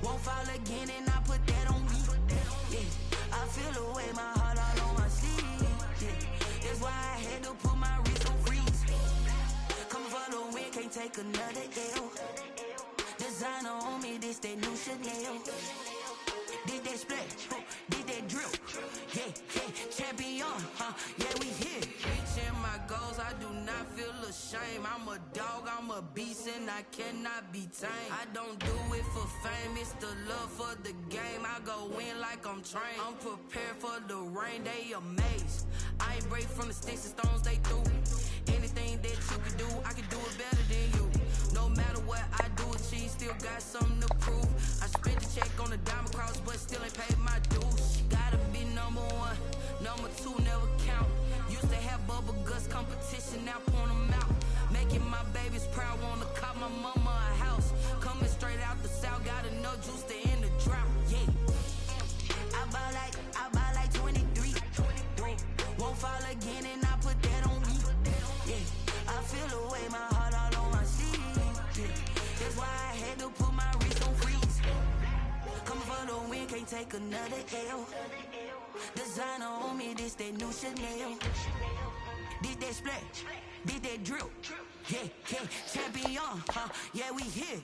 Won't fall again and I put that on me. Yeah, I feel the way, my heart all on my sleeve. Yeah, that's why I had to put my wrist on freeze. Coming for the win, can't take another L. Designer on me, this that new Chanel. Did that split, did that drill. Yeah, champion, yeah, we here. Reaching my goals, I do not feel ashamed. I'm a dog, I'm a beast, and I cannot be tamed. I don't do it for fame, it's the love for the game. I go in like I'm trained. I'm prepared for the rain, they amazed. I ain't break from the sticks and stones they threw. Anything that you can do, I can do it better than you. No matter what I do, achieve, still got something to prove. I spent the check on the diamond cross, but still ain't paid my dues. Gotta be number one, number two never count. Used to have bubble guts competition, now point them out. Making my babies proud, wanna cop my mama a house. Coming straight out the south, got enough juice to end the drought. Yeah, I buy like 23. Won't fall again and I put that on me. Yeah, I feel the way, my heart all on my sleeve. Yeah, that's why I had to put my wrist on freeze. Coming for the win, can't take another L. Designer on me, this that new Chanel. Did that split, did that drill. Yeah, champion, yeah, we here.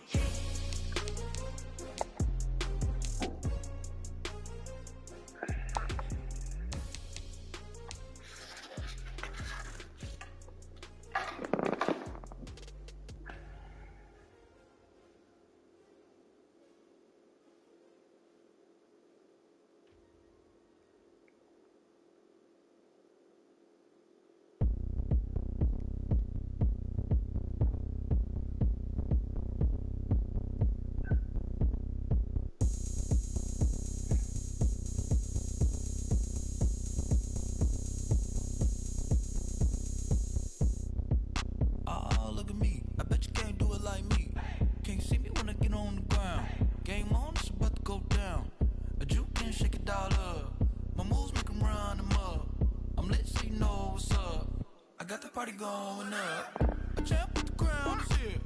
Going up, a champ with the crown is here.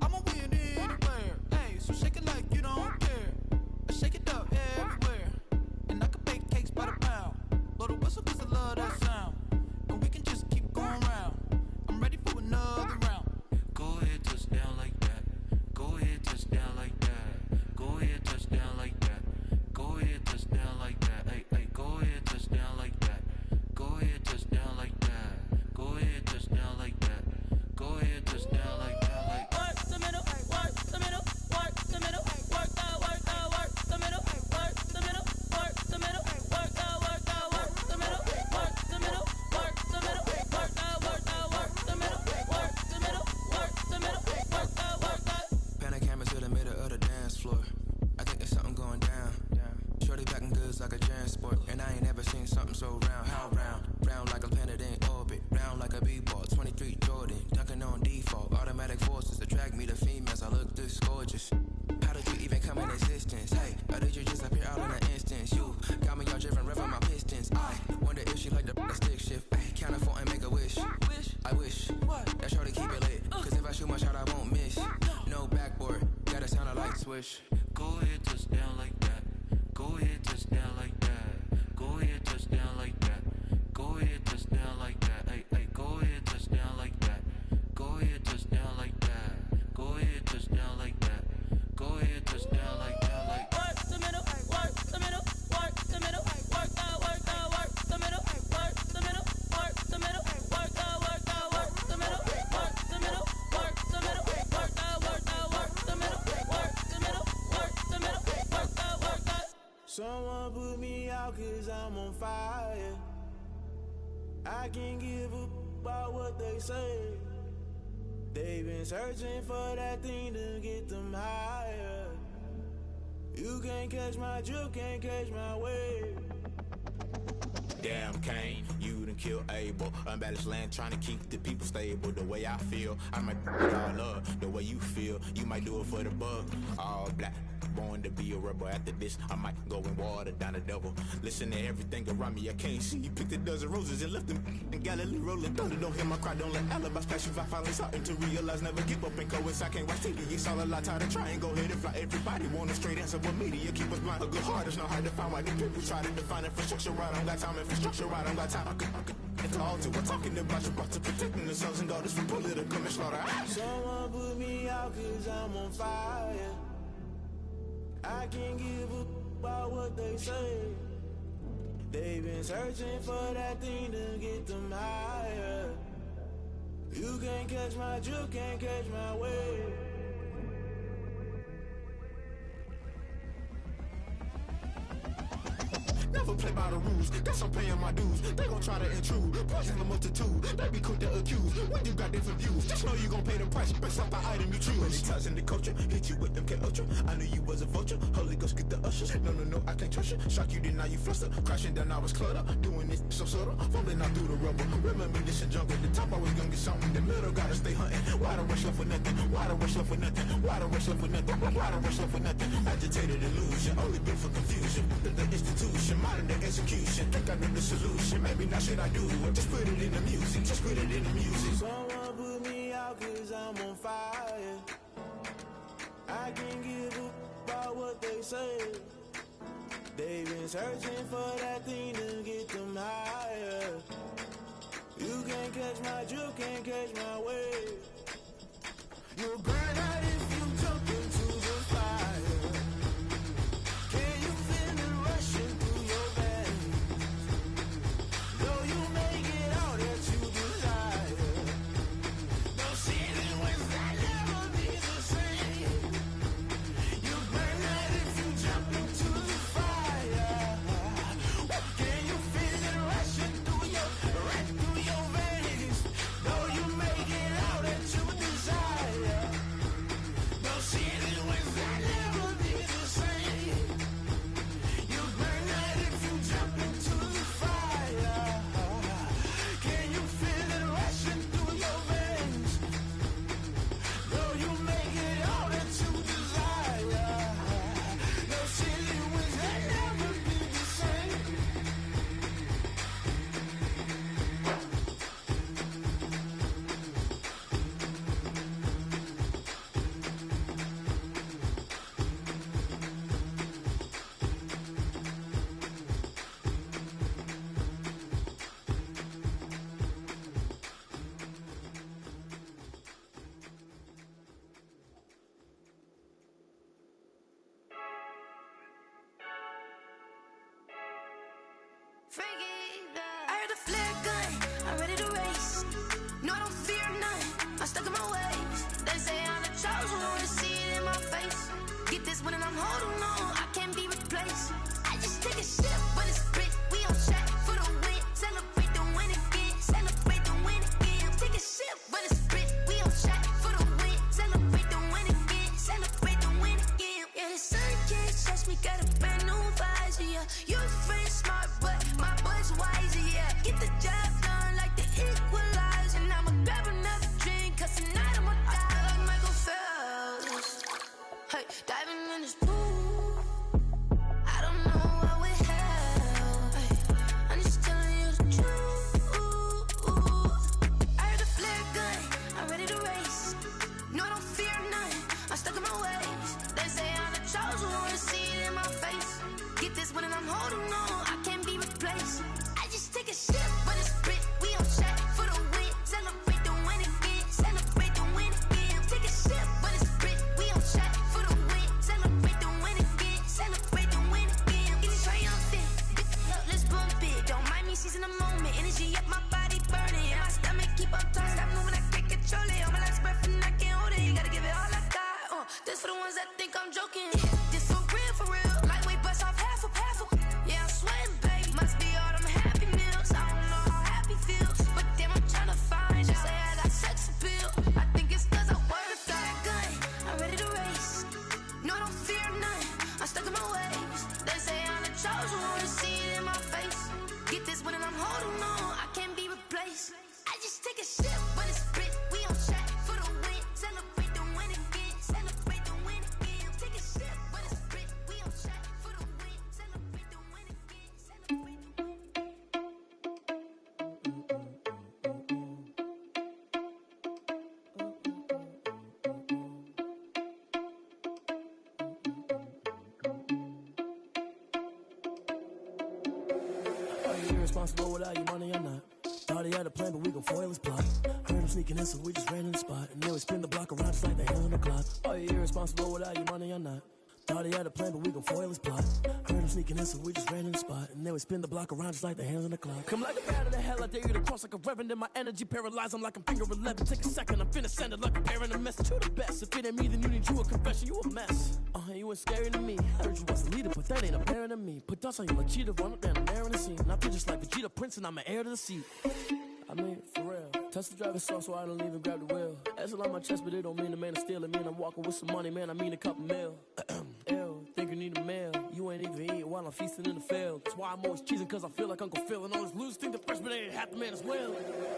I'ma win anywhere. Hey, so shake it like you don't care. I shake it up everywhere, and I can bake cakes by the pound. Blow the whistle 'cause I love that sound, and we can just keep going round. I'm ready for another round. Go ahead, touch down like that. Go ahead, touch down like that. Go ahead, touch down like that. Go ahead, touch down like that. Hey, go ahead, touch down like that. Go ahead, touch down like that. Go ahead, touch down like that. Go ahead, touch down like that. Like work the middle, work the middle, work the middle, work the middle, work the middle, work the middle, work the middle, work the middle, work the middle, work the middle, work the middle, work the middle, work the middle, work the. Pan the camera to the middle of the dance floor. I think there's something going down. Shorty backing goods like a transport, and I ain't never seen something so round. How round? Round like a planet in orbit, round like a b-ball. 23 Jordan, dunking on default. Automatic forces attract me to females. I look this gorgeous. How did you even come in existence? Hey, or did you just appear out in an instance? You got me all driven, revving my pistons. I wonder if she like the stick shift. Ay, count four and make a wish. I wish that shorty keep it lit, 'cause if I shoot my shot, I won't miss. No backboard, gotta sound a light switch. go ahead, touch down like that. Go ahead, touch down like that. Go ahead, touch down like that. Go ahead, touch down like that. Hey, go ahead, touch down like that. Go ahead, touch down like that. Go ahead, touch down like that. Go ahead, touch down like that. Like Work the middle, work the middle, work the middle, work the middle, work the middle, work the middle, work the middle, work the middle, work the middle, work the middle, work the middle, work the middle, work the. Someone put me out 'cause I'm on fire. I can't give up about what they say. They've been searching for that thing to get them higher. You can't catch my drift, can't catch my wave. Damn Kane, you done done killed Abel. Unbalanced land trying to keep the people stable. The way I feel, I might all up. The way you feel, you might do it for the bug. All black, born to be a rebel. After this, I might go and water down the devil. Listen to everything around me, I can't see. Picked a dozen roses and left them in Galilee rolling thunder. Don't hear my cry, don't let alibis pass you. I finally starting to realize, never give up and coincide. Can't watch TV, it's all a lot. Tired of trying, go ahead and fly. Everybody want a straight answer, but media keep us blind. A good heart is not hard to find. Why the people try to define infrastructure right? I don't got time, infrastructure right, I don't got time. I could talk to. We're talking about you, about to protecting the sons and daughters from political and slaughter. Someone put me out cause I'm on fire. I can't give a about what they say. They've been searching for that thing to get them higher. You can't catch my drift, can't catch my wave. Never play by the rules, guess I'm paying my dues. They gon' try to intrude, poison the multitude. They be quick to accuse, when you got different views. Just know you gon' pay the price, based off the item you choose. When it ties in the culture, hit you with MK Ultra. I knew you was a vulture, Holy Ghost get the ushers. No, I can't trust you. Shock you, then now you fluster. Crashing down, I was cluttered. Doing this so subtle, fumbling out through the rubble. Remember this in jungle, the top always gonna get something. The middle gotta stay hunting. Why the rush left for nothing? Why the rush left for nothing? Why the rush left for nothing? Why the rush left for nothing? Agitated illusion, only built for confusion. The institution, modern day execution. Think I know the solution. Maybe not shit I do. Just put it in the music. Just put it in the music. Someone put me out cause I'm on fire. I can't give a about what they say. They've been searching for that thing to get them higher. You can't catch my drift, can't catch my wave. You'll burn out if you jump into the fire. Can you feel it rushing through your veins? Though you make it all that you desire. No ceiling wins, I never be the same. You burn out if you jump into the fire. Can you feel it rushing through your veins? Though you make it all that you desire. No ceiling wins, I never be the same. You burn out if you jump into the fire. Can you feel it rushing through your veins? Though you make it all that you desire. No ceiling wins, I never be the same. I heard the flare gun, I'm ready to race. No, I don't fear none, I'm stuck in my ways. They say I'm the chosen one, to see it in my face. Get this one and I'm holding on, I can't be replaced. I just take a sip, but it's spit, we on track for the win. Celebrate the win again, celebrate the win again. Take a sip, but it's spit, we on track for the win. Celebrate the win again, celebrate the win again. Yeah, the sun can't touch me, got a brand new visor, yeah. You're friend smart, but my boy's wiser, yeah. Get the job done like the equalizer. And I'ma grab another drink, cause tonight I'ma die like Michael Phelps. Hey, diving in this pool, I don't know what we have. Hey, I'm just telling you the truth. I heard the flare gun, I'm ready to race. No, I don't fear none, I'm stuck in my ways. They say I'm the chosen one, to see it in my face. Get this one and I'm holding on, I can't be replaced. I just take a sip, but it's spit, we on track for the win. Celebrate the win again, celebrate the win again. Take a sip, but it's spit, we on track for the win. Celebrate the win again, celebrate the win again. Get it triumphant, let's bump it. Don't mind me seizing the moment, energy up my body burning. And my stomach keep on turning, stop moving, I can't control it. All my life's breath and I can't hold it. You gotta give it all I got, this for the ones that think I'm joking. This for real, lightweight bust off half a. Yeah, I'm sweating, baby, must be all them irresponsible without your money or not. Thought he had a plan, but we gon' foil his plot. Heard him sneaking in, so we just ran in the spot. And then we spin the block around just like the hell in the clock. Are you irresponsible without your money or not? Thought he had a plan, but we gon' foil his plot. Heard him sneaking in, so we just ran in the spot. And then we spin the block around just like the hands on the clock. Come like a bat of the hell, I dare you to cross like a reverend. In my energy paralyzed, I'm like I'm finger 11. Take a second, I'm finna send it like a parent a message. You the best, if it ain't me, then you need you a confession. You a mess, you ain't scary to me. I heard you was a leader, but that ain't apparent to me. Put dust on you like cheetah, run up down the air in the scene. And I feel just like Vegeta Prince, and I'm an heir to the seat. I mean, for real. Touch the driver's soft, so I don't even grab the wheel. That's on my chest, but it don't mean the man is stealing. Man, I'm walking with some money, man, I mean a couple mil. Ew, think you need a meal. You ain't even eating while I'm feasting in the field. That's why I'm always cheesing, cause I feel like Uncle Phil. And all those losers think the freshman ain't half the man as well.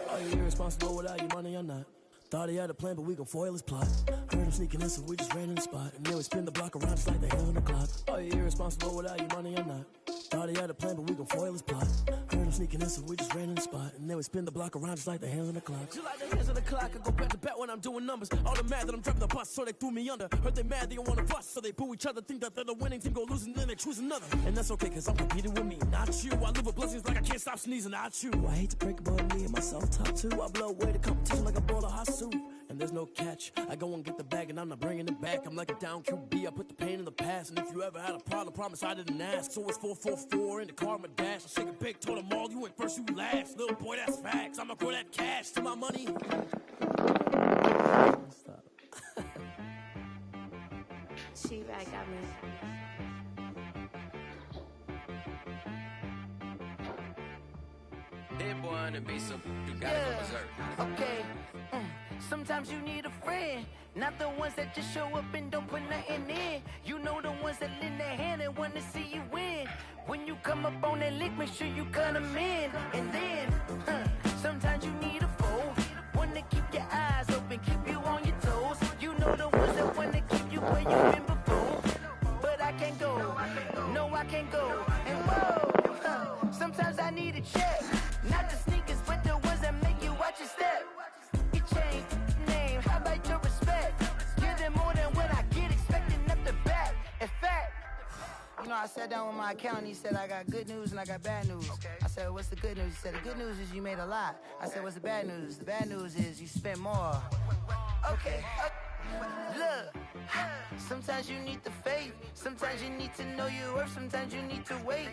Are you irresponsible without your money or not? Thought he had a plan, but we gon' foil his plot. Heard him sneaking in, so we just ran in the spot. And then we spin the block around just like the hell in the clock. Are you irresponsible without your money or not? Thought he had a plan, but we gon' foil his plot. Heard him sneaking in, so we just ran in the spot. And then we spin the block around just like the hands on the clock. Just like the hands on the clock, I go back to back when I'm doing numbers. All the mad that I'm driving the bus, so they threw me under. Heard they mad, they don't wanna bust, so they boo each other. Think that they're the winning team, go losing, then they choose another. And that's okay, cause I'm competing with me, not you. I live with blessings like I can't stop sneezing, not you. I hate to break it, but me and myself top two. I blow away the competition like a bowl of hot soup. And there's no catch. I go and get the bag and I'm not bringing it back. I'm like a down QB, I put the pain in the past. And if you ever had a problem, promise I didn't ask. So it's 444 in the car, my dash. I shake a big, told them all, you ain't first, you last. Little boy, that's facts. I'ma grow that cash to my money. Stop. She-Rag got me. That boy on the beat, so you gotta go berserk. Okay. Sometimes you need a friend, not the ones that just show up and don't put nothing in. You know the ones that lend their hand and wanna see you win. When you come up on that lick, make sure you cut them in. And then, sometimes you need a foe, one to keep your eyes open, keep you on your toes. You know the ones that wanna keep you where you've been before. But I can't go, no I can't go. And whoa, sometimes I need a check, not the sneakers, but the ones that make you watch your step. Change name, how about your respect? Give them more than what I get, expecting up the back. In fact, you know, I sat down with my accountant, he said I got good news and I got bad news. Okay. I said, what's the good news? He said, the good news is you made a lot. I said, what's the bad news? The bad news is you spent more. Okay. Look, sometimes you need the faith, sometimes you need to know your worth, sometimes you need to wait.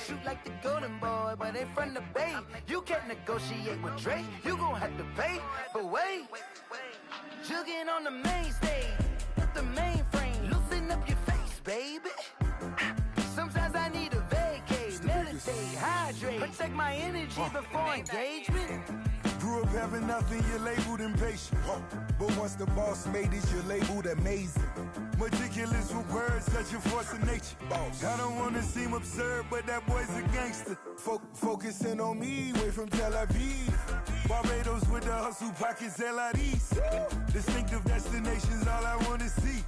Shoot like the golden boy, but they from the bay. You can't negotiate with Drake, you gon' have to pay. But wait, jugging on the main stage, the mainframe, loosen up your face, baby. Sometimes I need a vacate, meditate, hydrate, protect my energy before engagement. Grew up having nothing, you're labeled impatient. But once the boss made it, you're labeled amazing. Meticulous with words, such a force of nature. I don't wanna seem absurd, but that boy's a gangster. Focusing on me, way from Tel Aviv. Barbados with the hustle, pockets LIDs. Distinctive destinations, all I wanna see.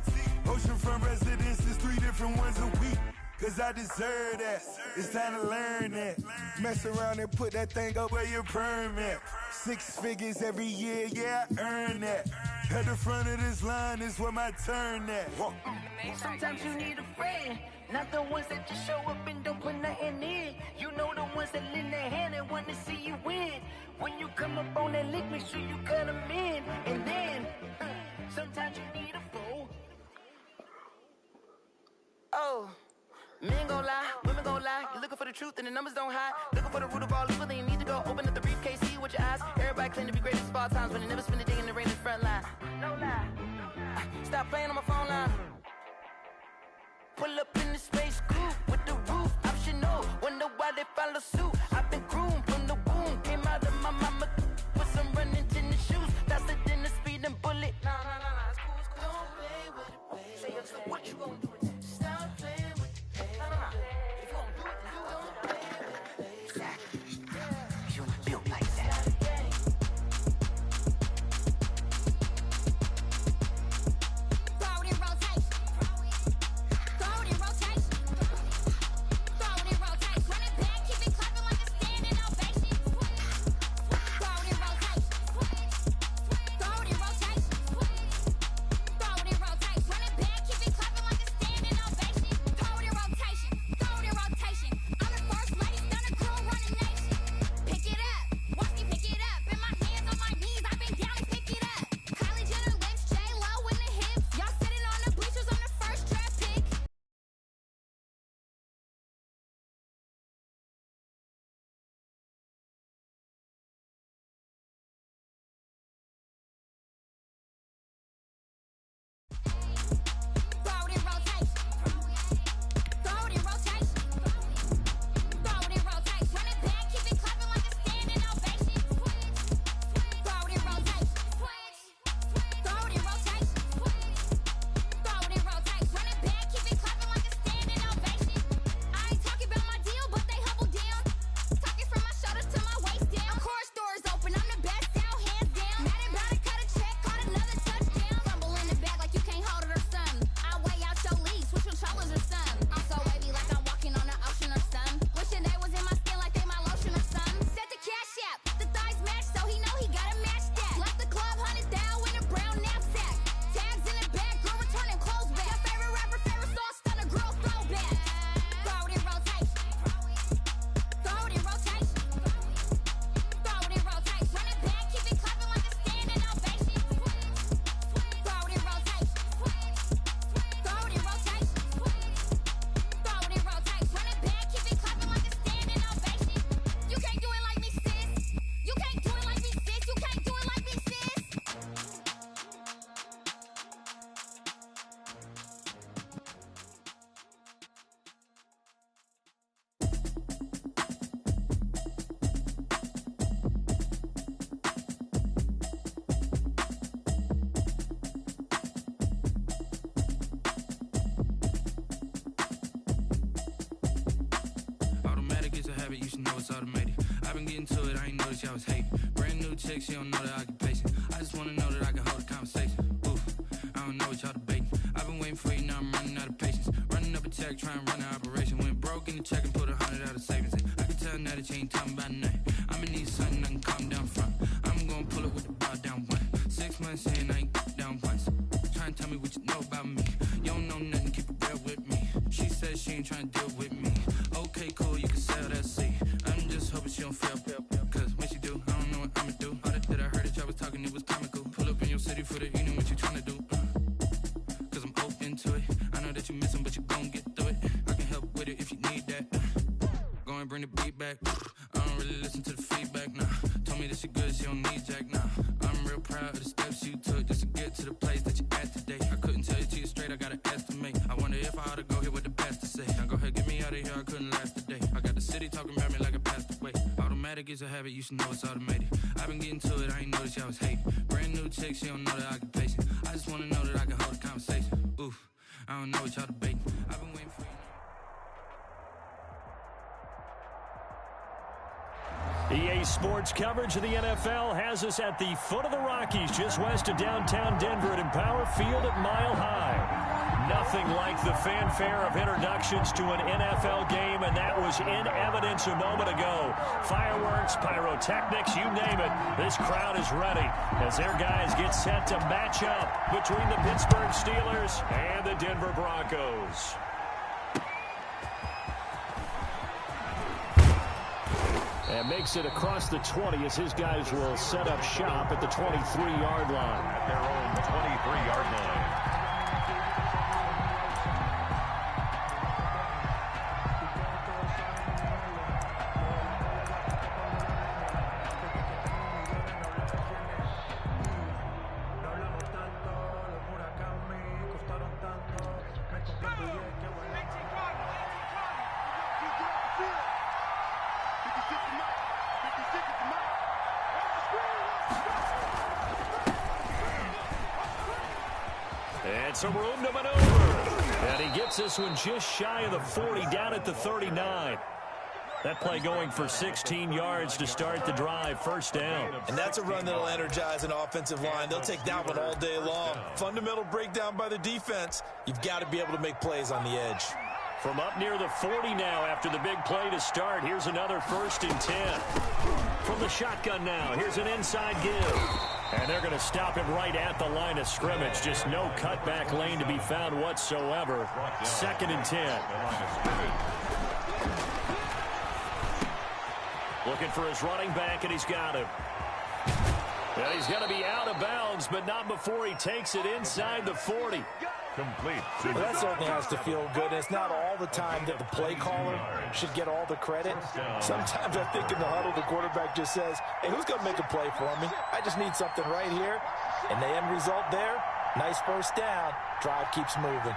Oceanfront residences, 3 different ones a week. Cause I deserve that, it's time to learn that. Mess around and put that thing up where your permit. 6 figures every year, yeah, I earn that. At the front of this line is where my turn at. Sometimes you need a friend, not the ones that just show up and don't put nothing in. You know the ones that lend their hand and want to see you win. When you come up on that lick, make sure you cut them in. And then, sometimes you need a foe. Oh. Men gon' lie, women gon' lie. You're looking for the truth and the numbers don't hide. Looking for the root of all evil, then you need to go open up the briefcase, see with your eyes. Everybody claim to be greatest of all times, but they never spend a day in the rain in the front line. No lie. Stop playing on my phone line. Pull up in the space coupe with the roof optional. Wonder why they follow suit. I've been groomed from the womb. Came out of my mama with some running tennis shoes. Faster than the speeding bullet. Nah, it's cool. Don't play with it, baby. What you gonna do? Stop playing. Throw it in rotation. Throw it in rotation. Run it back, keep it clapping like it's automated. I've been getting to it, I ain't noticed y'all was hating. Brand new chick, she don't know the occupation. I just wanna know that I can hold a conversation. Oof, I don't know what y'all debating. I've been waiting for you, now I'm running out of patience. Running up a check, trying to run an operation. Went broke in the check and put 100 out of savings. I can tell now that you ain't talking about nothing. I'ma need something I can calm down from. I'm gonna pull it with the bow down one. 6 months in, I ain't down once. Trying to tell me what you know about me. You don't know nothing, keep it real with me. She says she ain't trying to deal with me. Okay, cool, you can sell that seat. I'm just hoping she don't fail. Cause when she do, I don't know what I'ma do. All that I heard that y'all was talking, it was comical. Pull up in your city for the evening, what you trying to do? Cause I'm open to it. I know that you miss him, but you gon' get through it. I can help with it if you need that. Go and bring the beat back. I don't really listen to the feedback, nah. Told me that she good, she don't need Jack, nah. I'm real proud of the steps you took just to get to the place that you at today. I couldn't tell you to you straight, I gotta estimate. I wonder if I ought to go here with the best to say. Now go ahead, get me out of here, I couldn't last today. I got the city talking about me like I passed away. Automatic is a habit, you should know it's automated. I've been getting to it, I ain't noticed y'all was hating. Brand new chick, she don't know the occupation. I just wanna know that I can hold a conversation. Oof, I don't know what y'all debating. I've been waiting for you. EA Sports coverage of the NFL has us at the foot of the Rockies, just west of downtown Denver at Empower Field at Mile High. Nothing like the fanfare of introductions to an NFL game, and that was in evidence a moment ago. Fireworks, pyrotechnics, you name it. This crowd is ready as their guys get set to match up between the Pittsburgh Steelers and the Denver Broncos. And makes it across the 20 as his guys will set up shop at the 23-yard line. At their own 23-yard line. And some room to maneuver. And he gets this one just shy of the 40, down at the 39. That play going for 16 yards to start the drive, first down. And that's a run that'll energize an offensive line. They'll take that one all day long. Fundamental breakdown by the defense. You've got to be able to make plays on the edge. From up near the 40 now after the big play to start. Here's another 1st and 10. From the shotgun now, here's an inside give. And they're going to stop him right at the line of scrimmage. Just no cutback lane to be found whatsoever. 2nd and 10. Looking for his running back, and he's got him. And he's going to be out of bounds, but not before he takes it inside the 40. Complete. Well, that certainly has to feel good. It's not all the time that the play caller should get all the credit. Sometimes I think in the huddle, the quarterback just says, hey, who's going to make a play for me? I just need something right here. And the end result there, nice first down. Drive keeps moving.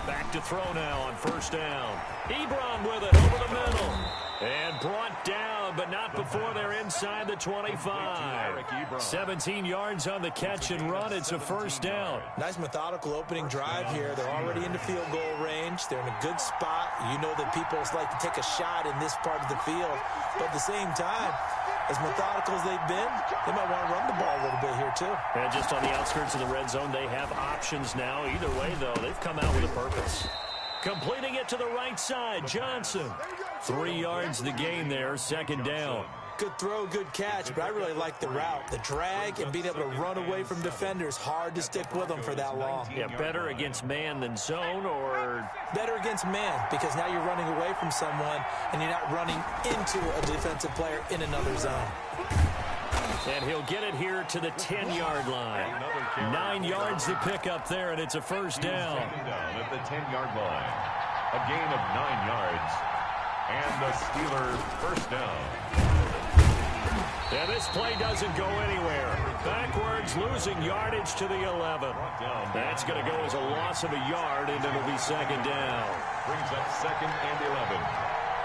Back to throw now on 1st down. Ebron with it over the middle. And brought down, but not before they're inside the 25. 17 yards on the catch and run. It's a 1st down. Nice methodical opening drive here. They're already into field goal range. They're in a good spot. You know that people like to take a shot in this part of the field. But at the same time, as methodical as they've been, they might want to run the ball a little bit here too. And just on the outskirts of the red zone, they have options now. Either way, though, they've come out with a purpose. Completing it to the right side, Johnson. 3 yards the gain there, 2nd down. Good throw, good catch, but I really like the route. The drag and being able to run away from defenders, hard to stick with them for that long. Yeah, better against man than zone, or? Better against man, because now you're running away from someone and you're not running into a defensive player in another zone. And he'll get it here to the 10-yard line. 9 yards to pick up there, and it's a 1st down. At the 10-yard line. A gain of 9 yards. And the Steelers 1st down. And this play doesn't go anywhere. Backwards, losing yardage to the 11. That's going to go as a loss of a yard, and it'll be 2nd down. Brings up 2nd and 11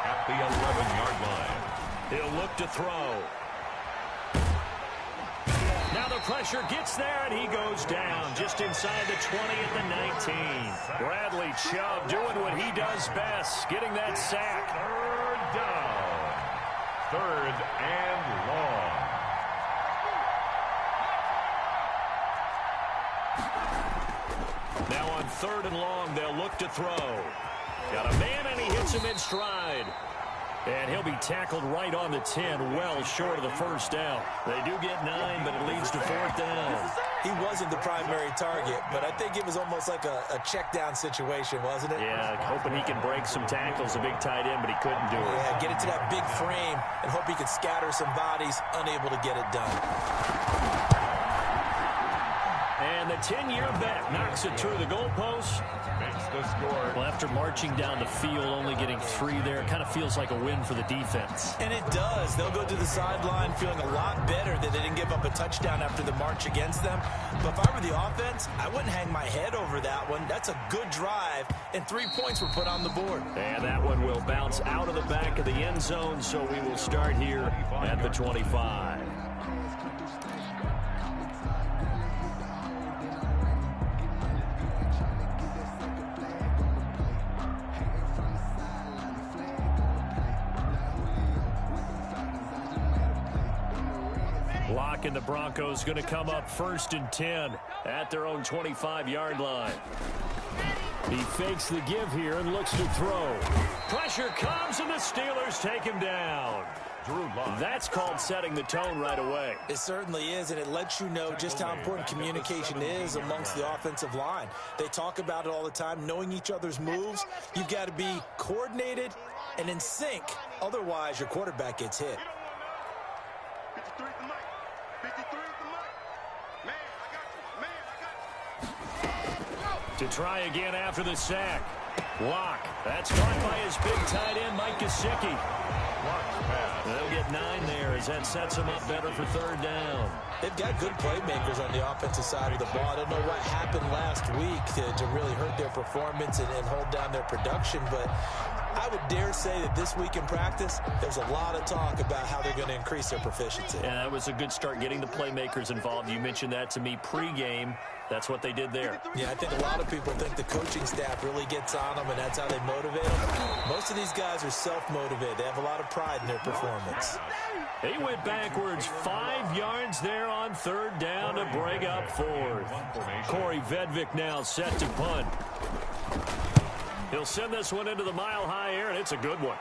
at the 11-yard line. He'll look to throw. Now the pressure gets there, and he goes down just inside the 20 at the 19. Bradley Chubb doing what he does best, getting that sack. Third down. Third and long. Now on third and long, they'll look to throw. Got a man, and he hits him in stride. And he'll be tackled right on the 10, well short of the first down. They do get 9, but it leads to fourth down. He wasn't the primary target, but I think it was almost like a check down situation, wasn't it? Yeah, hoping he can break some tackles, a big tight end, but he couldn't do it. Yeah, get it to that big frame and hope he could scatter some bodies, unable to get it done. And the 10-year bet knocks it through the goalpost. Makes the score. Well, after marching down the field, only getting 3 there, it kind of feels like a win for the defense. And it does. They'll go to the sideline feeling a lot better that they didn't give up a touchdown after the march against them. But if I were the offense, I wouldn't hang my head over that one. That's a good drive, and 3 points were put on the board. And that one will bounce out of the back of the end zone, so we will start here at the 25. Locke and the Broncos going to come up 1st and 10 at their own 25-yard line. He fakes the give here and looks to throw. Pressure comes, and the Steelers take him down. Drew Lock. That's called setting the tone right away. It certainly is, and it lets you know just how important communication is amongst the offensive line. They talk about it all the time, knowing each other's moves. You've got to be coordinated and in sync. Otherwise, your quarterback gets hit. To try again after the sack. Locke. That's caught by his big tight end, Mike Gesicki. They'll get 9 there as that sets them up better for 3rd down. They've got good playmakers on the offensive side of the ball. I don't know what happened last week to really hurt their performance and hold down their production, but I would dare say that this week in practice, there's a lot of talk about how they're going to increase their proficiency. Yeah, that was a good start getting the playmakers involved. You mentioned that to me pregame. That's what they did there. Yeah, I think a lot of people think the coaching staff really gets on them, and that's how they motivate them. Most of these guys are self-motivated. They have a lot of pride in their performance. He went backwards 5 yards there on 3rd down to bring up 4th. Corey Vedvik now set to punt. He'll send this one into the mile-high air, and it's a good one.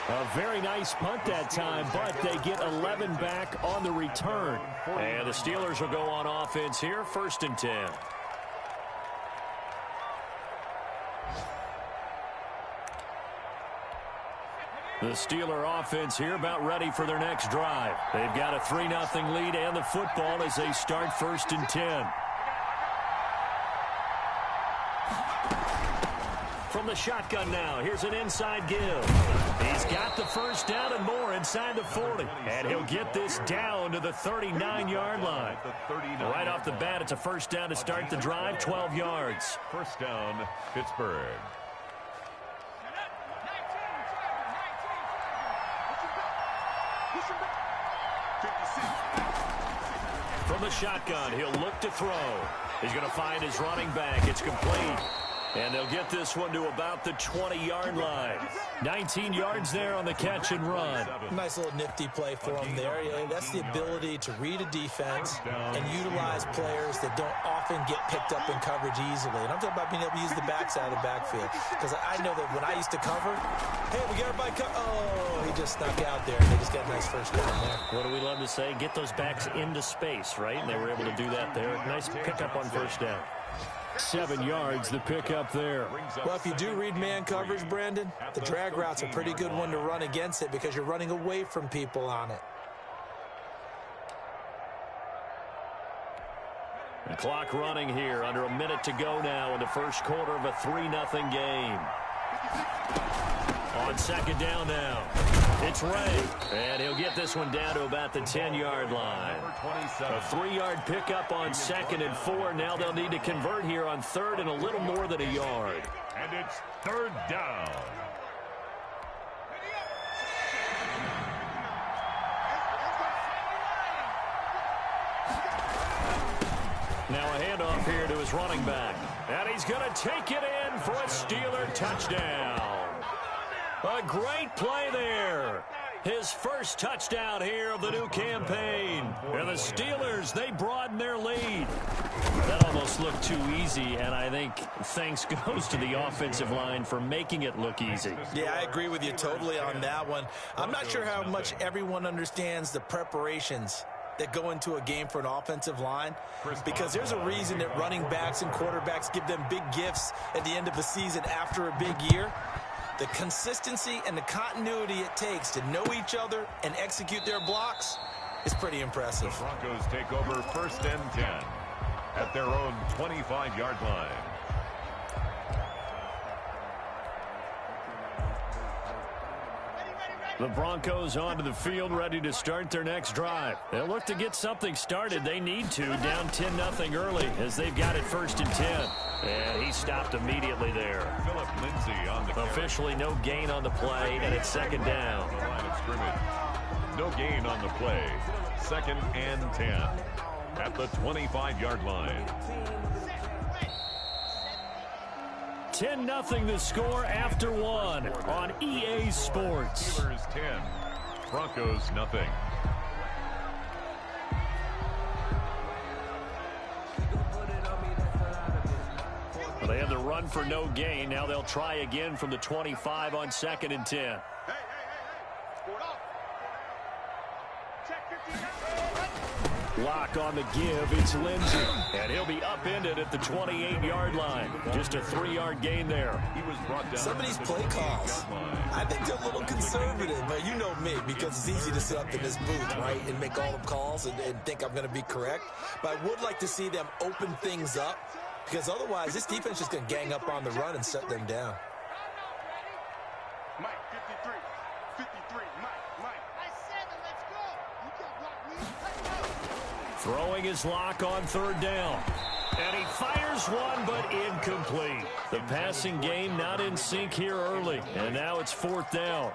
A very nice punt that time, but they get 11 back on the return. And the Steelers will go on offense here, 1st and 10. The Steeler offense here about ready for their next drive. They've got a 3-0 lead and the football as they start 1st and 10. From the shotgun now, here's an inside give. He's got the first down and more inside the 40. And he'll get this down to the 39-yard line. Right off the bat, it's a 1st down to start the drive, 12 yards. 1st down, Pittsburgh. From the shotgun, he'll look to throw. He's going to find his running back. It's complete. And they'll get this one to about the 20-yard line. 19 yards there on the catch and run. Nice little nifty play for him there. Yeah, that's the ability to read a defense and utilize players that don't often get picked up in coverage easily. And I'm talking about being able to use the backside of the backfield. Because I know that when I used to cover, hey, we got everybody covered. Oh, he just snuck out there. They just got a nice first down there. What do we love to say? Get those backs into space, right? And they were able to do that there. Nice pickup on 1st down. 7 yards, the pickup there. Well, if you do read man coverage, Brandon, the drag route's a pretty good one to run against it because you're running away from people on it. The clock running here, under a minute to go now in the first quarter of a 3-0 game. On 2nd down now, it's Ray, and he'll get this one down to about the 10-yard line. A 3-yard pickup on 2nd and 4. Now they'll need to convert here on 3rd and a little more than a yard. And it's 3rd down. Now a handoff here to his running back. And he's going to take it in for a Steeler touchdown. A great play there. His first touchdown here of the new campaign. And the Steelers, they broaden their lead. That almost looked too easy, and I think thanks goes to the offensive line for making it look easy. Yeah, I agree with you totally on that one. I'm not sure how much everyone understands the preparations that go into a game for an offensive line, because there's a reason that running backs and quarterbacks give them big gifts at the end of the season after a big year. The consistency and the continuity it takes to know each other and execute their blocks is pretty impressive. The Broncos take over 1st and 10 at their own 25-yard line. The Broncos onto the field, ready to start their next drive. They'll look to get something started. They need to, down 10-0 early, as they've got it 1st and 10. And he stopped immediately there. Phillip Lindsay on the carry. Officially no gain on the play, and it's 2nd down. The line of scrimmage. No gain on the play. 2nd and 10 at the 25-yard line. 10-0 the score after 1 on EA Sports. Steelers 10, Broncos nothing. Well, they had the run for no gain. Now they'll try again from the 25 on 2nd and 10. Lock on the give. It's Lindsay. And he'll be upended at the 28-yard line. Just a 3-yard gain there. He was brought down. Some of these play calls, I think they're a little conservative, but you know me, because it's easy to sit up in this booth, right, and make all the calls and think I'm going to be correct. But I would like to see them open things up, because otherwise this defense is going to gang up on the run and shut them down. Mike, 53, 53, Mike. I said it, let's go. You can't block me. Let's go. Throwing his lock on 3rd down. And he fires one, but incomplete. The passing game not in sync here early. And now it's 4th down.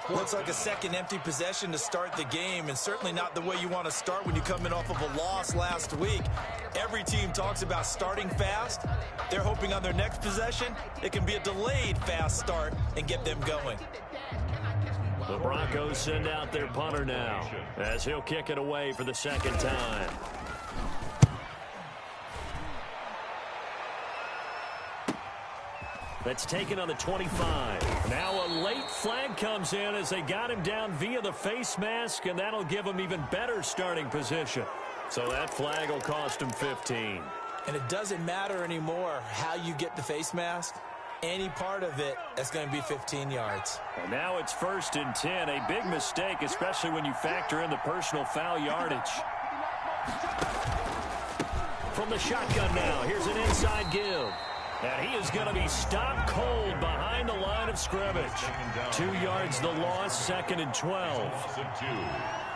Looks like a second empty possession to start the game, and certainly not the way you want to start when you come in off of a loss last week. Every team talks about starting fast. They're hoping on their next possession it can be a delayed fast start and get them going. The Broncos send out their punter now, as he'll kick it away for the 2nd time. That's taken on the 25. Now a late flag comes in as they got him down via the face mask, and that'll give him even better starting position. So that flag will cost him 15. And it doesn't matter anymore how you get the face mask. Any part of it, that's going to be 15 yards. And now it's 1st and 10. A big mistake, especially when you factor in the personal foul yardage. From the shotgun now, here's an inside give. And he is going to be stopped cold behind the line of scrimmage. 2 yards the loss, 2nd and 12. Loss of 2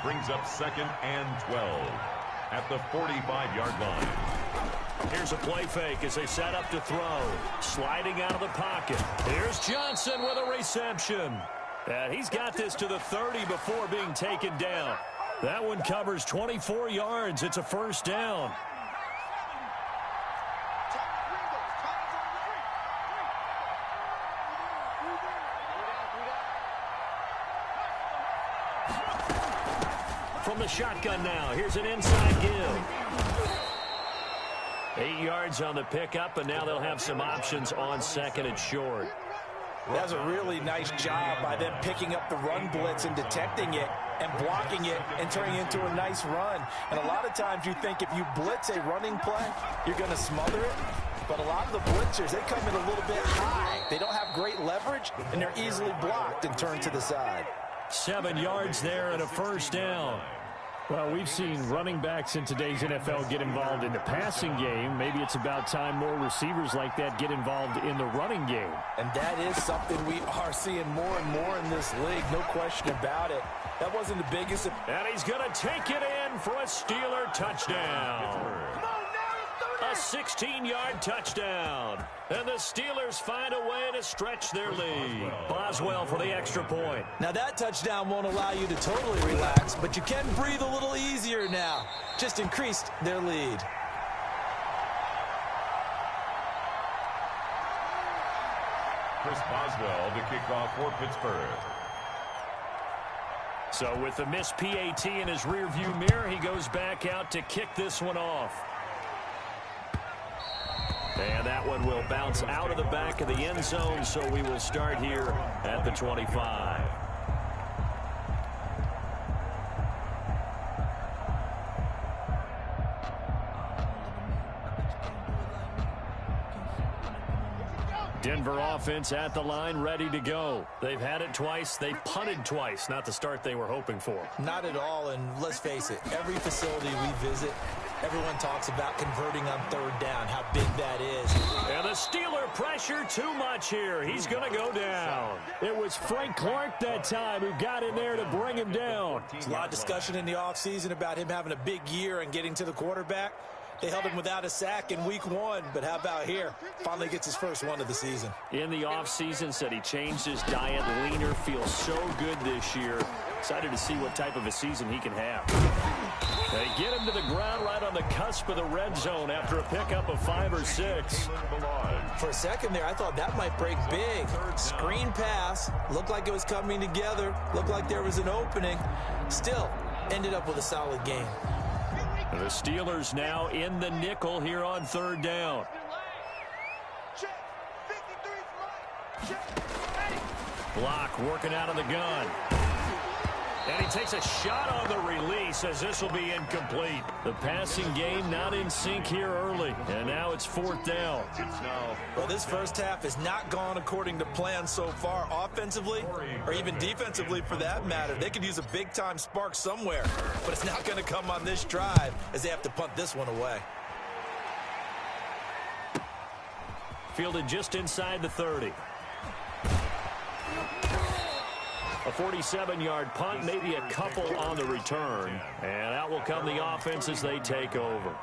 brings up 2nd and 12 at the 45-yard line. Here's a play fake as they set up to throw. Sliding out of the pocket. Here's Johnson with a reception. And he's got this to the 30 before being taken down. That one covers 24 yards. It's a 1st down. From the shotgun now, here's an inside give. 8 yards on the pickup, and now they'll have some options on 2nd and short. That was a really nice job by them picking up the run blitz and detecting it and blocking it and turning it into a nice run. And a lot of times you think if you blitz a running play, you're going to smother it. But a lot of the blitzers, they come in a little bit high. They don't have great leverage, and they're easily blocked and turned to the side. 7 yards there and a 1st down. Well, we've seen running backs in today's NFL get involved in the passing game. Maybe it's about time more receivers like that get involved in the running game. And that is something we are seeing more and more in this league, no question about it. That wasn't the biggest. And he's going to take it in for a Steeler touchdown. A 16-yard touchdown. And the Steelers find a way to stretch their lead. Boswell for the extra point. Now that touchdown won't allow you to totally relax, but you can breathe a little easier now. Just increased their lead. Chris Boswell to kick off for Pittsburgh. So with the missed PAT in his rearview mirror, he goes back out to kick this one off. And that one will bounce out of the back of the end zone, so we will start here at the 25. Denver offense at the line, ready to go. They've had it twice. They punted twice. Not the start they were hoping for. Not at all, and let's face it, every facility we visit, everyone talks about converting on third down, how big that is. And the Steeler pressure too much here. He's going to go down. It was Frank Clark that time who got in there to bring him down. There's a lot of discussion in the offseason about him having a big year and getting to the quarterback. They held him without a sack in week 1, but how about here? Finally gets his first one of the season. In the offseason, said he changed his diet, leaner, feels so good this year. Excited to see what type of a season he can have. They get him to the ground right on the cusp of the red zone after a pickup of 5 or 6. For a second there, I thought that might break big. Screen pass, looked like it was coming together, looked like there was an opening. Still, ended up with a solid game. The Steelers now in the nickel here on third down. Block working out of the gun. And he takes a shot on the release as this will be incomplete. The passing game not in sync here early. And now it's fourth down. Well, this first half has not gone according to plan so far offensively or even defensively for that matter. They could use a big-time spark somewhere, but it's not going to come on this drive as they have to punt this one away. Fielded just inside the 30. A 47-yard punt, maybe a couple on the return. And out will come the offense as they take over.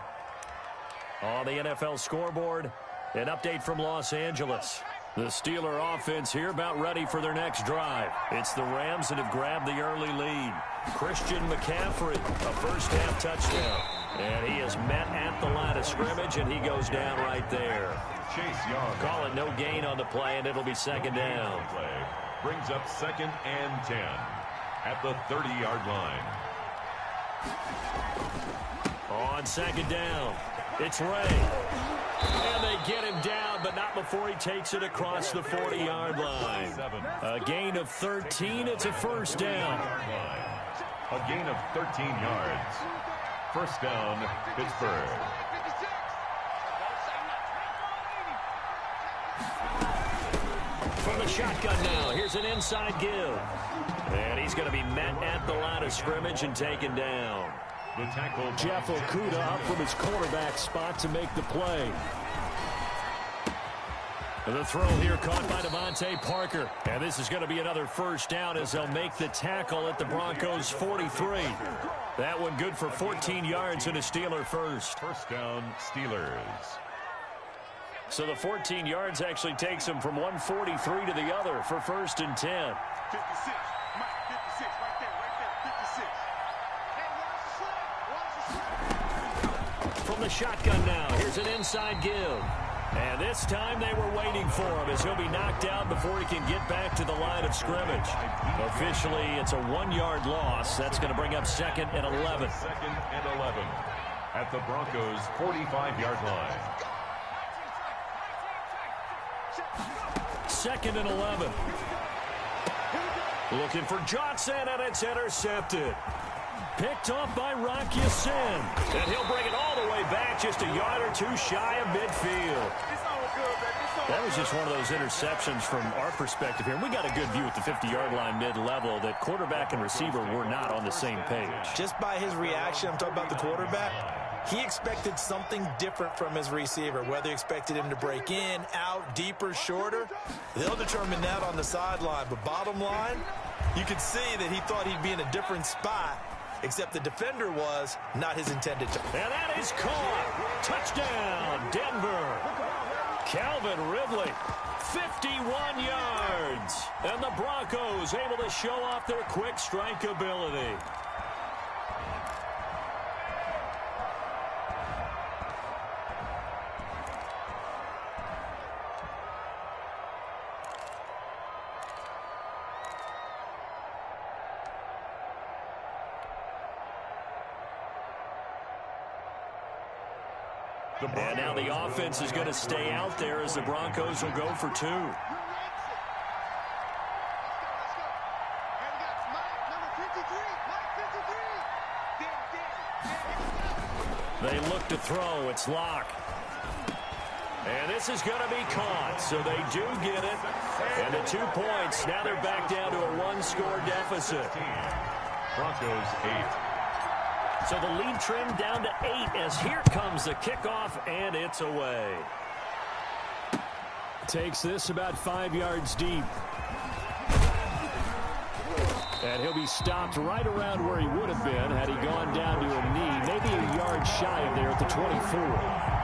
On the NFL scoreboard, an update from Los Angeles. The Steeler offense here about ready for their next drive. It's the Rams that have grabbed the early lead. Christian McCaffrey, a first-half touchdown. And he is met at the line of scrimmage, and he goes down right there. Chase Young. Call it no gain on the play, and it'll be second down. Brings up 2nd and 10 at the 30-yard line. On second down, it's Ray. And they get him down, but not before he takes it across the 40-yard line. A gain of 13, it's a first down. A gain of 13 yards. First down, Pittsburgh. From the shotgun now, here's an inside give. And he's going to be met at the line of scrimmage and taken down. The tackle. Jeff Okudah up from his cornerback spot to make the play. The throw here caught by Devontae Parker. And this is going to be another first down as they'll make the tackle at the Broncos' 43. That one good for 14 yards and a Steeler first. First down, Steelers. So the 14 yards actually takes him from 143 to the other for 1st and 10. 56, Mike, 56, right there, 56. From the shotgun now, here's an inside give. And this time they were waiting for him as he'll be knocked down before he can get back to the line of scrimmage. Officially, it's a 1-yard loss. That's going to bring up 2nd and 11. 2nd and 11 at the Broncos' 45-yard line. 2nd and 11. Looking for Johnson, and it's intercepted. Picked off by Rock Ya-Sin. And he'll bring it all the way back, just a yard or two shy of midfield. That was just one of those interceptions from our perspective here. And we got a good view at the 50-yard line mid-level that quarterback and receiver were not on the same page. Just by his reaction, I'm talking about the quarterback, he expected something different from his receiver, whether he expected him to break in, out, deeper, shorter. They'll determine that on the sideline. But bottom line, you could see that he thought he'd be in a different spot, except the defender was not his intended target. And that is caught. Touchdown, Denver. Calvin Ridley, 51 yards. And the Broncos able to show off their quick strike ability. And now the offense is going to stay out there as the Broncos will go for 2. They look to throw. It's Locke. And this is going to be caught, so they do get it. And the 2 points, now they're back down to a 1-score deficit. Broncos 8. So the lead trimmed down to 8 as here comes the kickoff, and it's away. Takes this about 5 yards deep. And he'll be stopped right around where he would have been had he gone down to a knee, maybe a yard shy of there at the 24.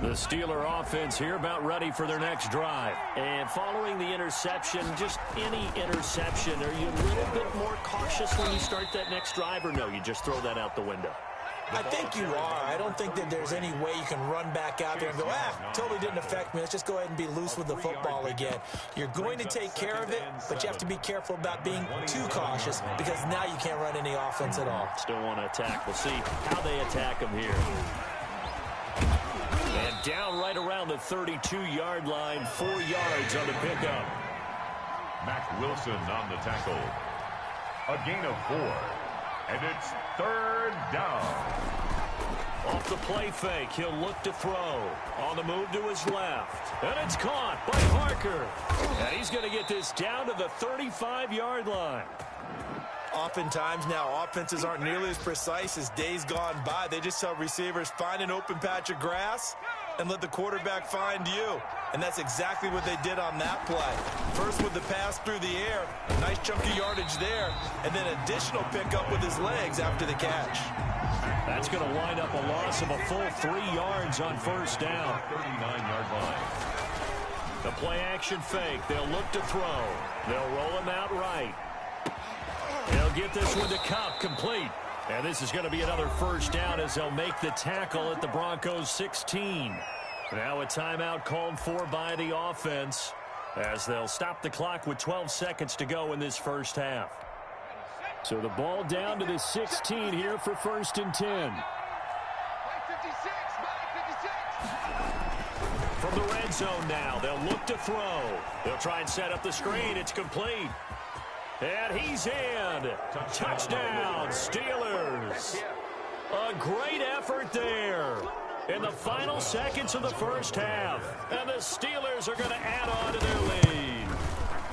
The Steeler offense here about ready for their next drive. And following the interception, just any interception, are you a little bit more cautious when you start that next drive, or no, you just throw that out the window? I think you are. I don't think that there's any way you can run back out there and go, totally didn't affect me. Let's just go ahead and be loose with the football again. You're going to take care of it, but you have to be careful about being too cautious because now you can't run any offense at all. Still want to attack. We'll see how they attack them here. And down right around the 32-yard line, 4 yards on the pickup. Mac Wilson on the tackle. A gain of 4. And it's 3rd down. Off the play fake, he'll look to throw. On the move to his left. And it's caught by Parker. And he's going to get this down to the 35-yard line. Oftentimes now, offenses aren't nearly as precise as days gone by. They just tell receivers, find an open patch of grass and let the quarterback find you. And that's exactly what they did on that play. First with the pass through the air, nice chunky yardage there, and then additional pickup with his legs after the catch. That's going to wind up a loss of a full 3 yards on first down. 39-yard line. The play action fake. They'll look to throw. They'll roll him out right. They'll get this one to Kupp, complete. And this is going to be another first down as they'll make the tackle at the Broncos 16. Now a timeout called for by the offense as they'll stop the clock with 12 seconds to go in this first half. So the ball down to the 16 here for 1st and 10. From the red zone now, they'll look to throw. They'll try and set up the screen. It's complete. And he's in. Touchdown, Steelers. A great effort there in the final seconds of the first half. And the Steelers are going to add on to their lead.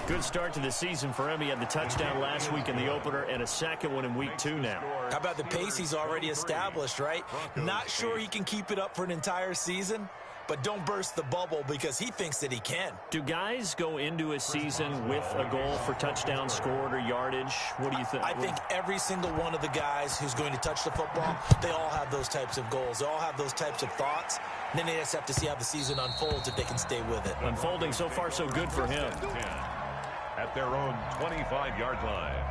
Good start to the season for him. He had the touchdown last week in the opener and a second one in week 2 now. How about the pace he's already established, right? Not sure he can keep it up for an entire season, but don't burst the bubble because he thinks that he can. Do guys go into a season with a goal for touchdown scored or yardage? What do you think? I think every single one of the guys who's going to touch the football, they all have those types of goals. They all have those types of thoughts. And then they just have to see how the season unfolds if they can stay with it. Unfolding so far so good for him. At their own 25-yard line.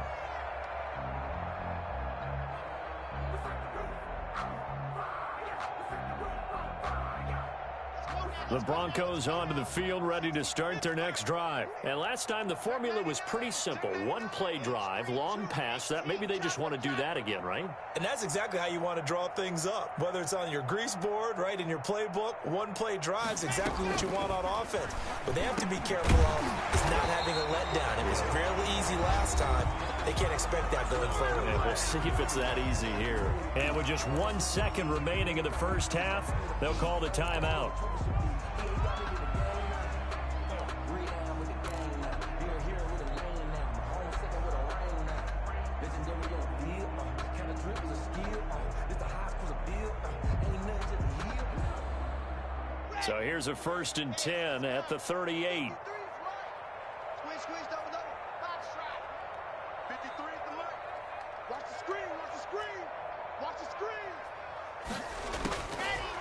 The Broncos onto the field, ready to start their next drive. And last time, the formula was pretty simple. One-play drive, long pass. That maybe they just want to do that again, right? And that's exactly how you want to draw things up. Whether it's on your grease board, right, in your playbook, one-play drive's exactly what you want on offense. But they have to be careful of is not having a letdown. It was fairly easy last time. They can't expect that going forward. And we'll see if it's that easy here. And with just 1 second remaining in the first half, they'll call the timeout. So here's a 1st and 10 at the 38.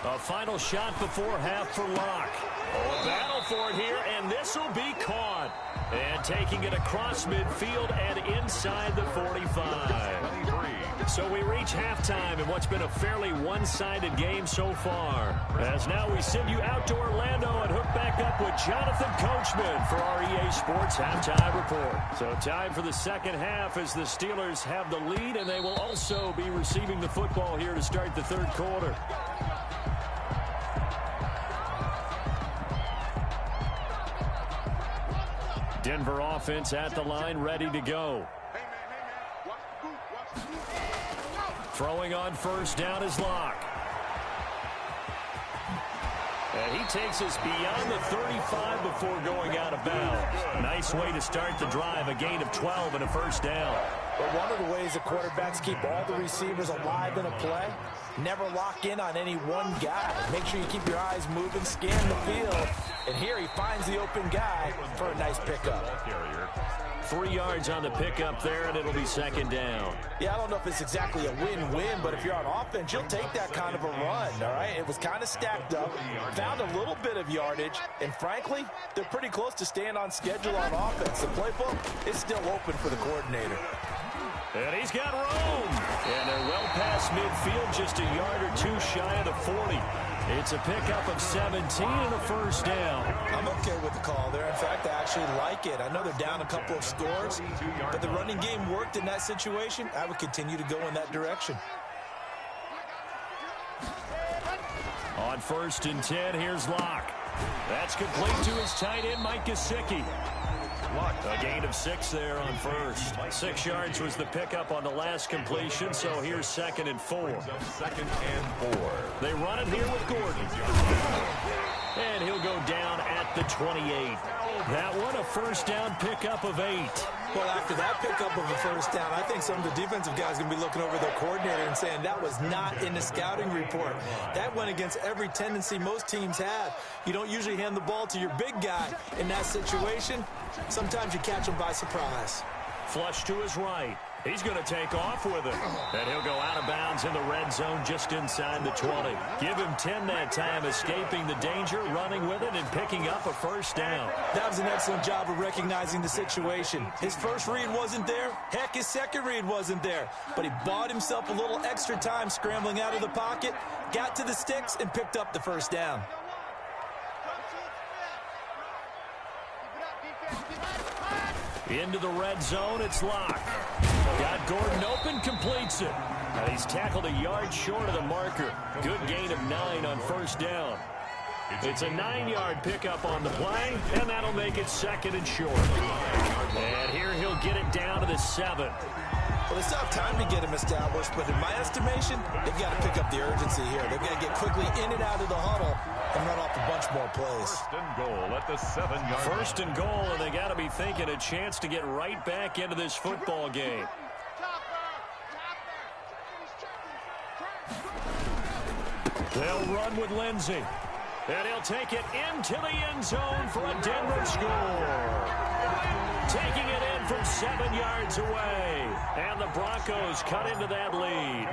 A final shot before half for Locke. A battle for it here, and this will be caught. And taking it across midfield and inside the 45. So we reach halftime in what's been a fairly one-sided game so far. As now we send you out to Orlando and hook back up with Jonathan Coachman for our EA Sports Halftime Report. So time for the second half as the Steelers have the lead, and they will also be receiving the football here to start the third quarter. Denver offense at the line, ready to go. Throwing on first down is Locke. And he takes us beyond the 35 before going out of bounds. Nice way to start the drive, a gain of 12 and a first down. But one of the ways the quarterbacks keep all the receivers alive in a play, never lock in on any one guy. Make sure you keep your eyes moving, scan the field, and here he finds the open guy for a nice pickup. 3 yards on the pickup there, and it'll be second down. Yeah, I don't know if it's exactly a win-win, but if you're on offense, you'll take that kind of a run, all right? It was kind of stacked up, found a little bit of yardage, and frankly, they're pretty close to staying on schedule on offense. The playbook is still open for the coordinator. And he's got room. And they're well past midfield, just a yard or two shy of the 40. It's a pickup of 17 and a first down. I'm okay with the call there. In fact, I actually like it. I know they're down a couple of scores, but the running game worked in that situation. I would continue to go in that direction. On first and 10, here's Locke. That's complete to his tight end, Mike Gesicki. A gain of 6 there on first. 6 yards was the pickup on the last completion, so here's second and 4. Second and 4. They run it here with Gordon. And he'll go down at the 28. That one, a first down pickup of 8. Well, after that pickup of a first down, I think some of the defensive guys are going to be looking over their coordinator and saying that was not in the scouting report. That went against every tendency most teams have. You don't usually hand the ball to your big guy in that situation. Sometimes you catch him by surprise. Flush to his right. He's going to take off with it. And he'll go out of bounds in the red zone just inside the 20. Give him 10 that time, escaping the danger, running with it, and picking up a first down. That was an excellent job of recognizing the situation. His first read wasn't there. Heck, his second read wasn't there. But he bought himself a little extra time scrambling out of the pocket, got to the sticks, and picked up the first down. Into the red zone, it's Locke. Got Gordon open, completes it. And he's tackled a yard short of the marker. Good gain of 9 on first down. It's a 9-yard pickup on the play, and that'll make it second and short. And here he'll get it down to the 7. Well, they still have time to get him established, but in my estimation, they've got to pick up the urgency here. They've got to get quickly in and out of the huddle and run off a bunch more plays. First and goal at the 7-yard line. First and goal, and they got to be thinking a chance to get right back into this football game. They'll run with Lindsey. And he'll take it into the end zone for a Denver score. Taking it in from 7 yards away. And the Broncos cut into that lead.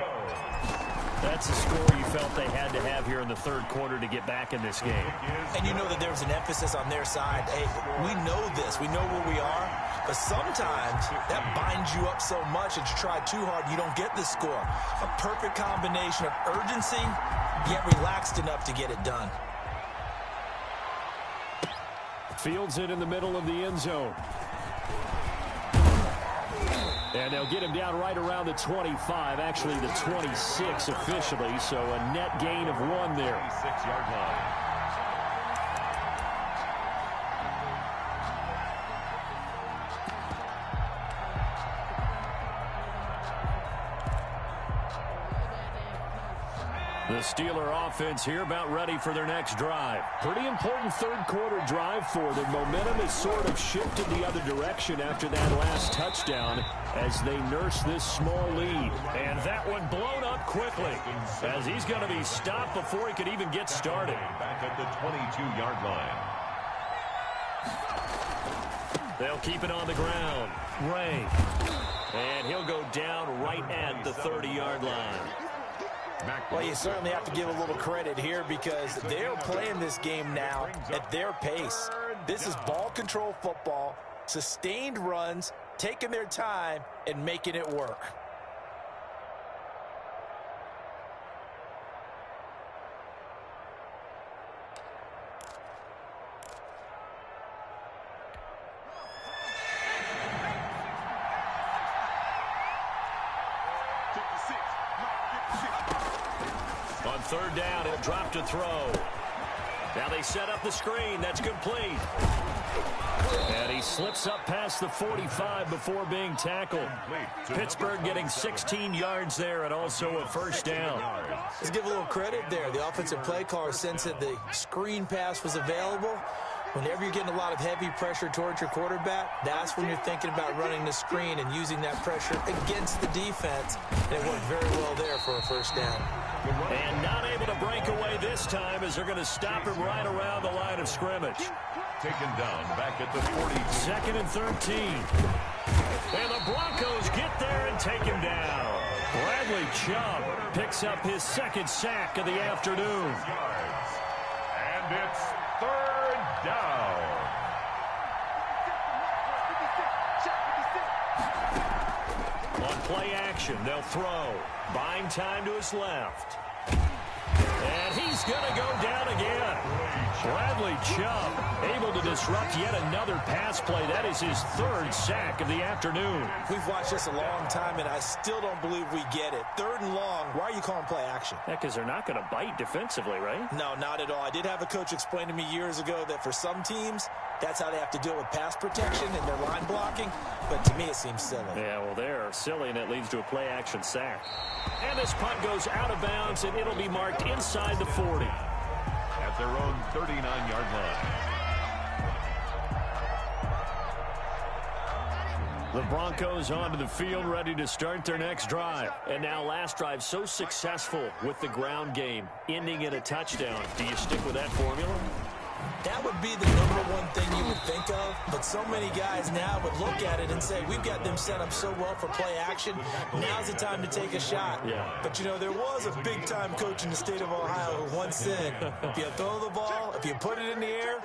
That's a score you felt they had to have here in the third quarter to get back in this game. And you know that there was an emphasis on their side. Hey, we know this. We know where we are. But sometimes that binds you up so much that you try too hard, you don't get the score. A perfect combination of urgency, yet relaxed enough to get it done. Fields it in the middle of the end zone. And they'll get him down right around the 25, actually the 26 officially, so a net gain of 1 there. 26-yard line. The Steeler offense here about ready for their next drive. Pretty important third quarter drive for them. Momentum has sort of shifted the other direction after that last touchdown as they nurse this small lead. And that one blown up quickly as he's going to be stopped before he could even get started. Back at the 22-yard line. They'll keep it on the ground. Ray. And he'll go down right at the 30-yard line. Well, you certainly have to give a little credit here because they're playing this game now at their pace. This is ball control football, sustained runs, taking their time, and making it work. On third down, he'll drop to throw. Now they set up the screen. That's complete. And he slips up past the 45 before being tackled. Pittsburgh getting 16 yards there and also a first down. Let's give a little credit there. The offensive play caller sensed that the screen pass was available. Whenever you're getting a lot of heavy pressure towards your quarterback, that's when you're thinking about running the screen and using that pressure against the defense. And it worked very well there for a first down. And not able to break away this time as they're going to stop him right around the line of scrimmage. Taken down back at the 40. Second and 13. And the Broncos get there and take him down. Bradley Chubb picks up his second sack of the afternoon. And it's third down. On play action, they'll throw. Buying time to his left. And he's going to go down again. Bradley Chubb able to disrupt yet another pass play. That is his third sack of the afternoon. We've watched this a long time, and I still don't believe we get it. Third and long, why are you calling play action? Yeah, because they're not going to bite defensively, right? No, not at all. I did have a coach explain to me years ago that for some teams, that's how they have to deal with pass protection and their line blocking. But to me, it seems silly. Yeah, well, they're silly, and it leads to a play-action sack. And this punt goes out of bounds, and it'll be marked inside the 40. At their own 39-yard line. The Broncos onto the field, ready to start their next drive. And now last drive so successful with the ground game, ending in a touchdown. Do you stick with that formula? That would be the #1 thing you would think of, but so many guys now would look at it and say, we've got them set up so well for play action, now's the time to take a shot. Yeah. But, you know, there was a big-time coach in the state of Ohio who once said, if you throw the ball, if you put it in the air,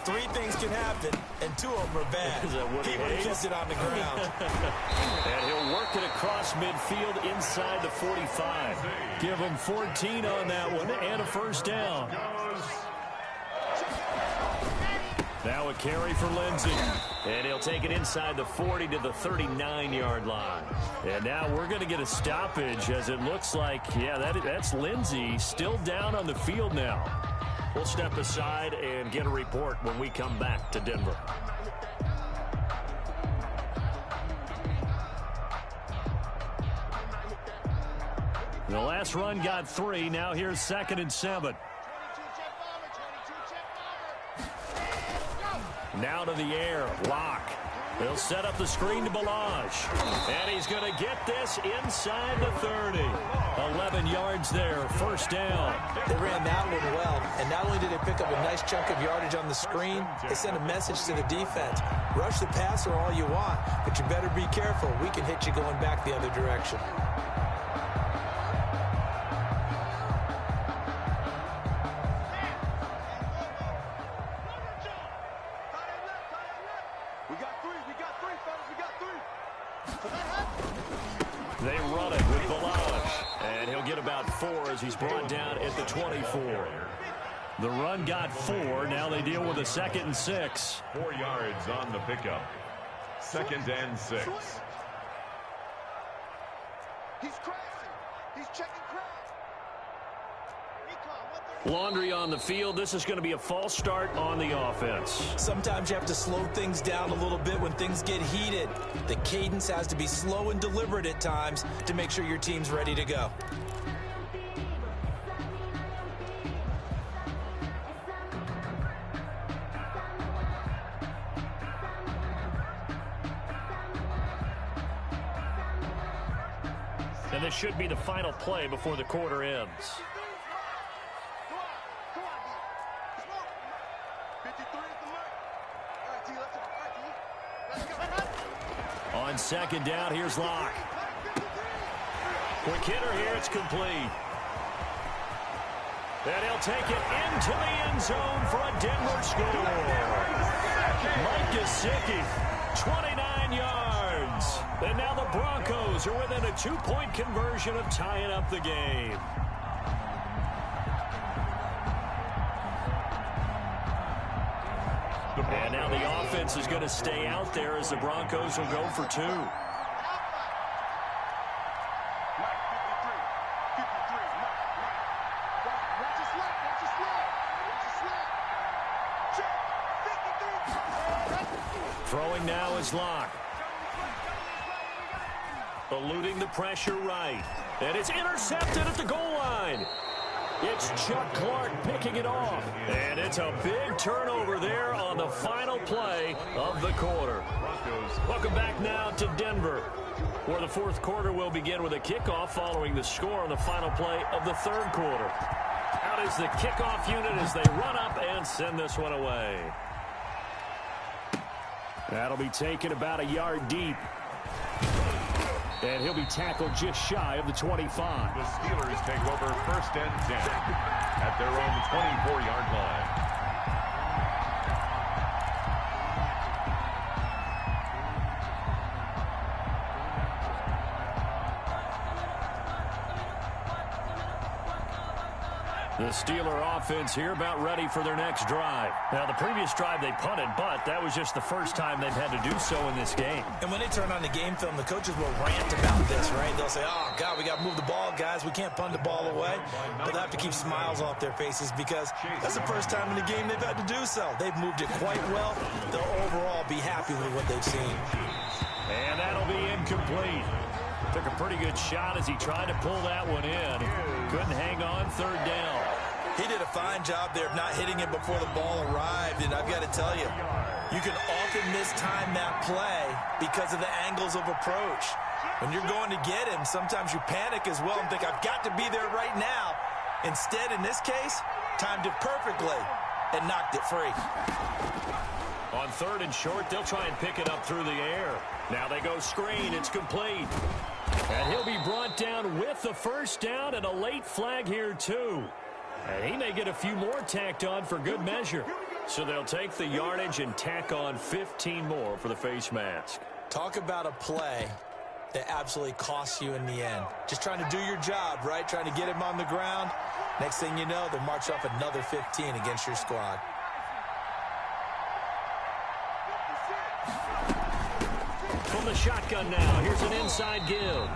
3 things can happen, and 2 of them are bad. He would have kissed it on the ground. And he'll work it across midfield inside the 45. Give him 14 on that one and a first down. Now a carry for Lindsey. And he'll take it inside the 40 to the 39-yard line. And now we're going to get a stoppage as it looks like, yeah, that's Lindsey still down on the field now. We'll step aside and get a report when we come back to Denver. The last run got 3. Now here's 2nd and 7. Now to the air. Lock. He'll set up the screen to Balazs. And he's going to get this inside the 30. 11 yards there. First down. They ran that one well. And not only did they pick up a nice chunk of yardage on the screen, they sent a message to the defense. Rush the passer all you want, but you better be careful. We can hit you going back the other direction. They run it with Balazs, and he'll get about 4 as he's brought down at the 24. The run got 4. Now they deal with a 2nd and 6. 4 yards on the pickup. 2nd and 6. He's crashing. He's checking crash. Laundry on the field. This is going to be a false start on the offense. Sometimes you have to slow things down a little bit when things get heated. The cadence has to be slow and deliberate at times to make sure your team's ready to go. And this should be the final play before the quarter ends. On 2nd down, here's Locke. Quick hitter here, it's complete. And he'll take it into the end zone for a Denver score. Mike Gesicki, 29 yards. And now the Broncos are within a 2-point conversion of tying up the game. And now the offense is going to stay out there as the Broncos will go for 2. Throwing now is Locke. Eluding the pressure right. And it's intercepted at the goal line. It's Chuck Clark picking it off. And it's a big turnover there on the final play of the quarter. Welcome back now to Denver, where the fourth quarter will begin with a kickoff following the score on the final play of the third quarter. Out is the kickoff unit as they run up and send this one away. That'll be taken about a yard deep. And he'll be tackled just shy of the 25. The Steelers take over 1st and 10 at their own 24-yard line. The Steeler offense here about ready for their next drive. Now, the previous drive they punted, but that was just the first time they've had to do so in this game. And when they turn on the game film, the coaches will rant about this, right? They'll say, oh, God, we got to move the ball, guys. We can't punt the ball away. But they have to keep smiles off their faces because that's the first time in the game they've had to do so. They've moved it quite well. They'll overall be happy with what they've seen. And that'll be incomplete. Took a pretty good shot as he tried to pull that one in. Couldn't hang on, 3rd down. He did a fine job there of not hitting it before the ball arrived. And I've got to tell you, you can often mistime that play because of the angles of approach. When you're going to get him, sometimes you panic as well and think, I've got to be there right now. Instead, in this case, timed it perfectly and knocked it free. On 3rd and short, they'll try and pick it up through the air. Now they go screen. It's complete. And he'll be brought down with the 1st down and a late flag here, too. And he may get a few more tacked on for good measure. So they'll take the yardage and tack on 15 more for the face mask. Talk about a play that absolutely costs you in the end. Just trying to do your job, right? Trying to get him on the ground. Next thing you know, they'll march off another 15 against your squad. From the shotgun now, here's an inside give.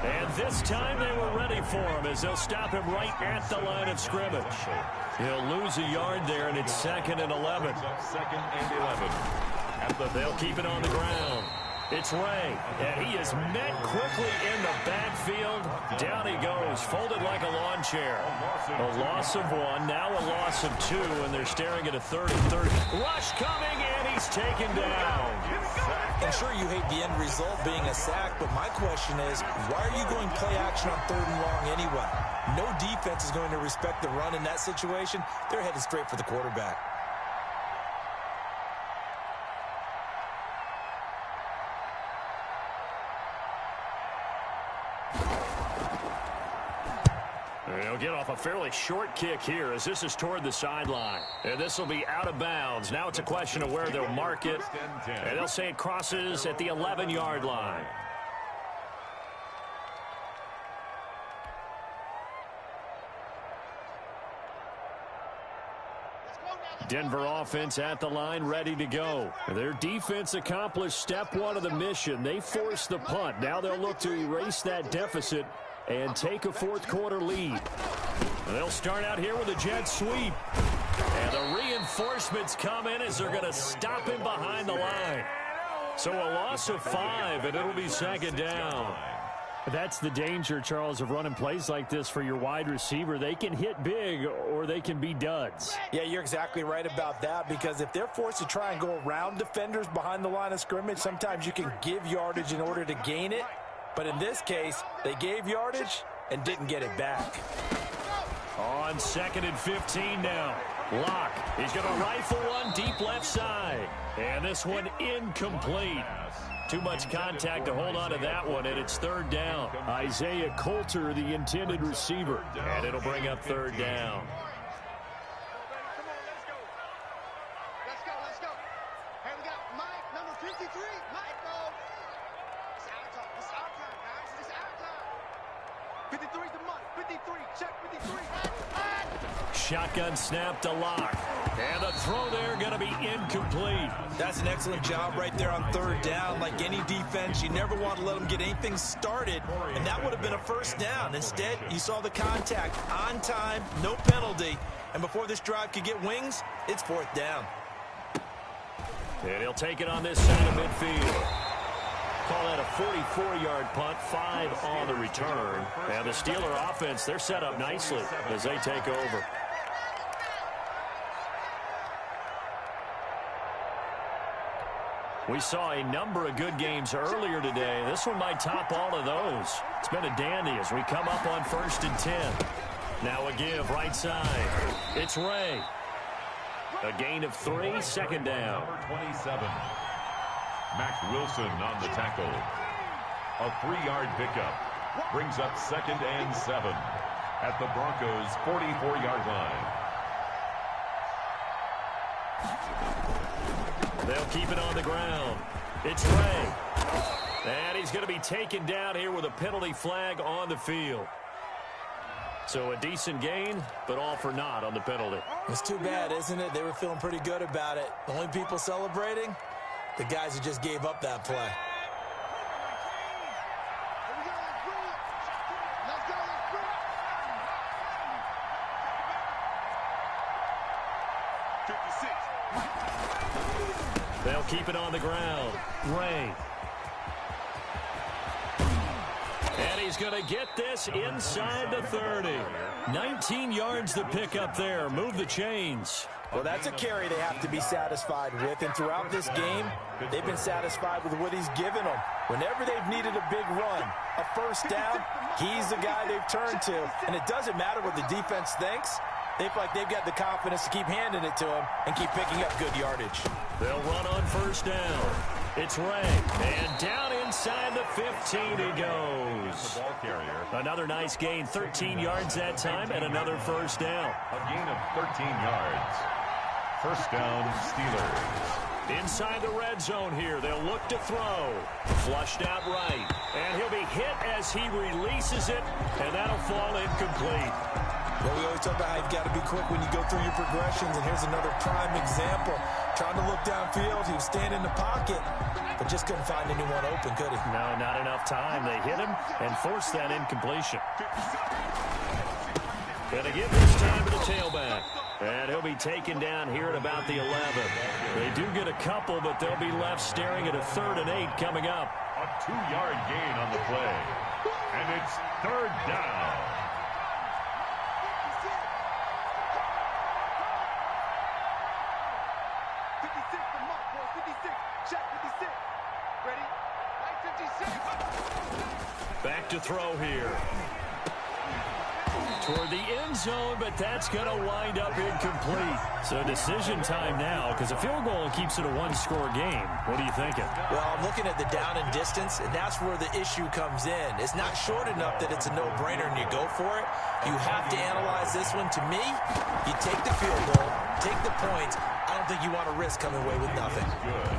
And this time they were ready for him as they'll stop him right at the line of scrimmage. He'll lose a yard there, and it's 2nd and 11. 2nd and 11. They'll keep it on the ground. It's Ray, and he is met quickly in the backfield. Down he goes, folded like a lawn chair. A loss of 1, now a loss of 2, and they're staring at a 3rd and 30. Rush coming, and he's taken down. And sure, you hate the end result being a sack, but my question is, why are you going play action on 3rd and long anyway? No defense is going to respect the run in that situation. They're headed straight for the quarterback. They'll get off a fairly short kick here as this is toward the sideline. And this will be out of bounds. Now it's a question of where they'll mark it. And they'll say it crosses at the 11-yard line. Denver offense at the line, ready to go. Their defense accomplished step 1 of the mission. They forced the punt. Now they'll look to erase that deficit and take a fourth quarter lead. They'll start out here with a jet sweep. And the reinforcements come in as they're going to stop him behind the line. So a loss of 5, and it'll be 2nd down. That's the danger, Charles, of running plays like this for your wide receiver. They can hit big or they can be duds. Yeah, you're exactly right about that, because if they're forced to try and go around defenders behind the line of scrimmage, sometimes you can give yardage in order to gain it. But in this case, they gave yardage and didn't get it back. On 2nd and 15 now. Locke, he's going to rifle one deep left side. And this one incomplete. Too much contact to hold on to that one, and it's 3rd down. Isaiah Coulter, the intended receiver. And it'll bring up 3rd down. 53, might go. It's our time. It's our time, guys. It's our time. 53's the money. 53. Check 53. Shotgun snap to Locke. And the throw there going to be incomplete. That's an excellent job right there on third down. Like any defense, you never want to let them get anything started, and that would have been a first down. Instead, you saw the contact on time, no penalty, and before this drive could get wings, it's fourth down. And he'll take it on this side of midfield. Call that a 44-yard punt, 5 on the return. And the Steeler offense, they're set up nicely as they take over. We saw a number of good games earlier today. This one might top all of those. It's been a dandy as we come up on 1st and 10. Now a give right side. It's Ray. A gain of 3, second down. Number 27. Mac Wilson on the tackle. A 3-yard pickup. Brings up 2nd and 7 at the Broncos' 44-yard line. They'll keep it on the ground. It's Ray. And he's going to be taken down here with a penalty flag on the field. So a decent gain, but all for naught on the penalty. It's too bad, isn't it? They were feeling pretty good about it. The only people celebrating, the guys who just gave up that play. They'll keep it on the ground. Ray. And he's going to get this inside the 30. 19 yards to pick up there. Move the chains. Well, that's a carry they have to be satisfied with. And throughout this game, they've been satisfied with what he's given them. Whenever they've needed a big run, a first down, he's the guy they've turned to. And it doesn't matter what the defense thinks. They feel like they've got the confidence to keep handing it to him and keep picking up good yardage. They'll run on first down. It's Ray. And down inside the 15 he goes. The ball carrier. Another nice gain. 13 yards that time and another first down. A gain of 13 yards. First down, Steelers. Inside the red zone here. They'll look to throw. Flushed out right. And he'll be hit as he releases it. And that'll fall incomplete. Well, we always talk about how you've got to be quick when you go through your progressions, and here's another prime example. Trying to look downfield, he was standing in the pocket, but just couldn't find anyone open, could he? No, not enough time. They hit him and forced that incompletion. Gonna give this time to the tailback. And he'll be taken down here at about the 11. They do get a couple, but they'll be left staring at a 3rd and 8 coming up. A 2-yard gain on the play. And it's 3rd down. Back to throw here. Toward the end zone, but that's going to wind up incomplete. So decision time now, because a field goal keeps it a 1-score game. What are you thinking? Well, I'm looking at the down and distance, and that's where the issue comes in. It's not short enough that it's a no-brainer and you go for it. You have to analyze this one. To me, you take the field goal, take the points. I don't think you want to risk coming away with nothing. Good.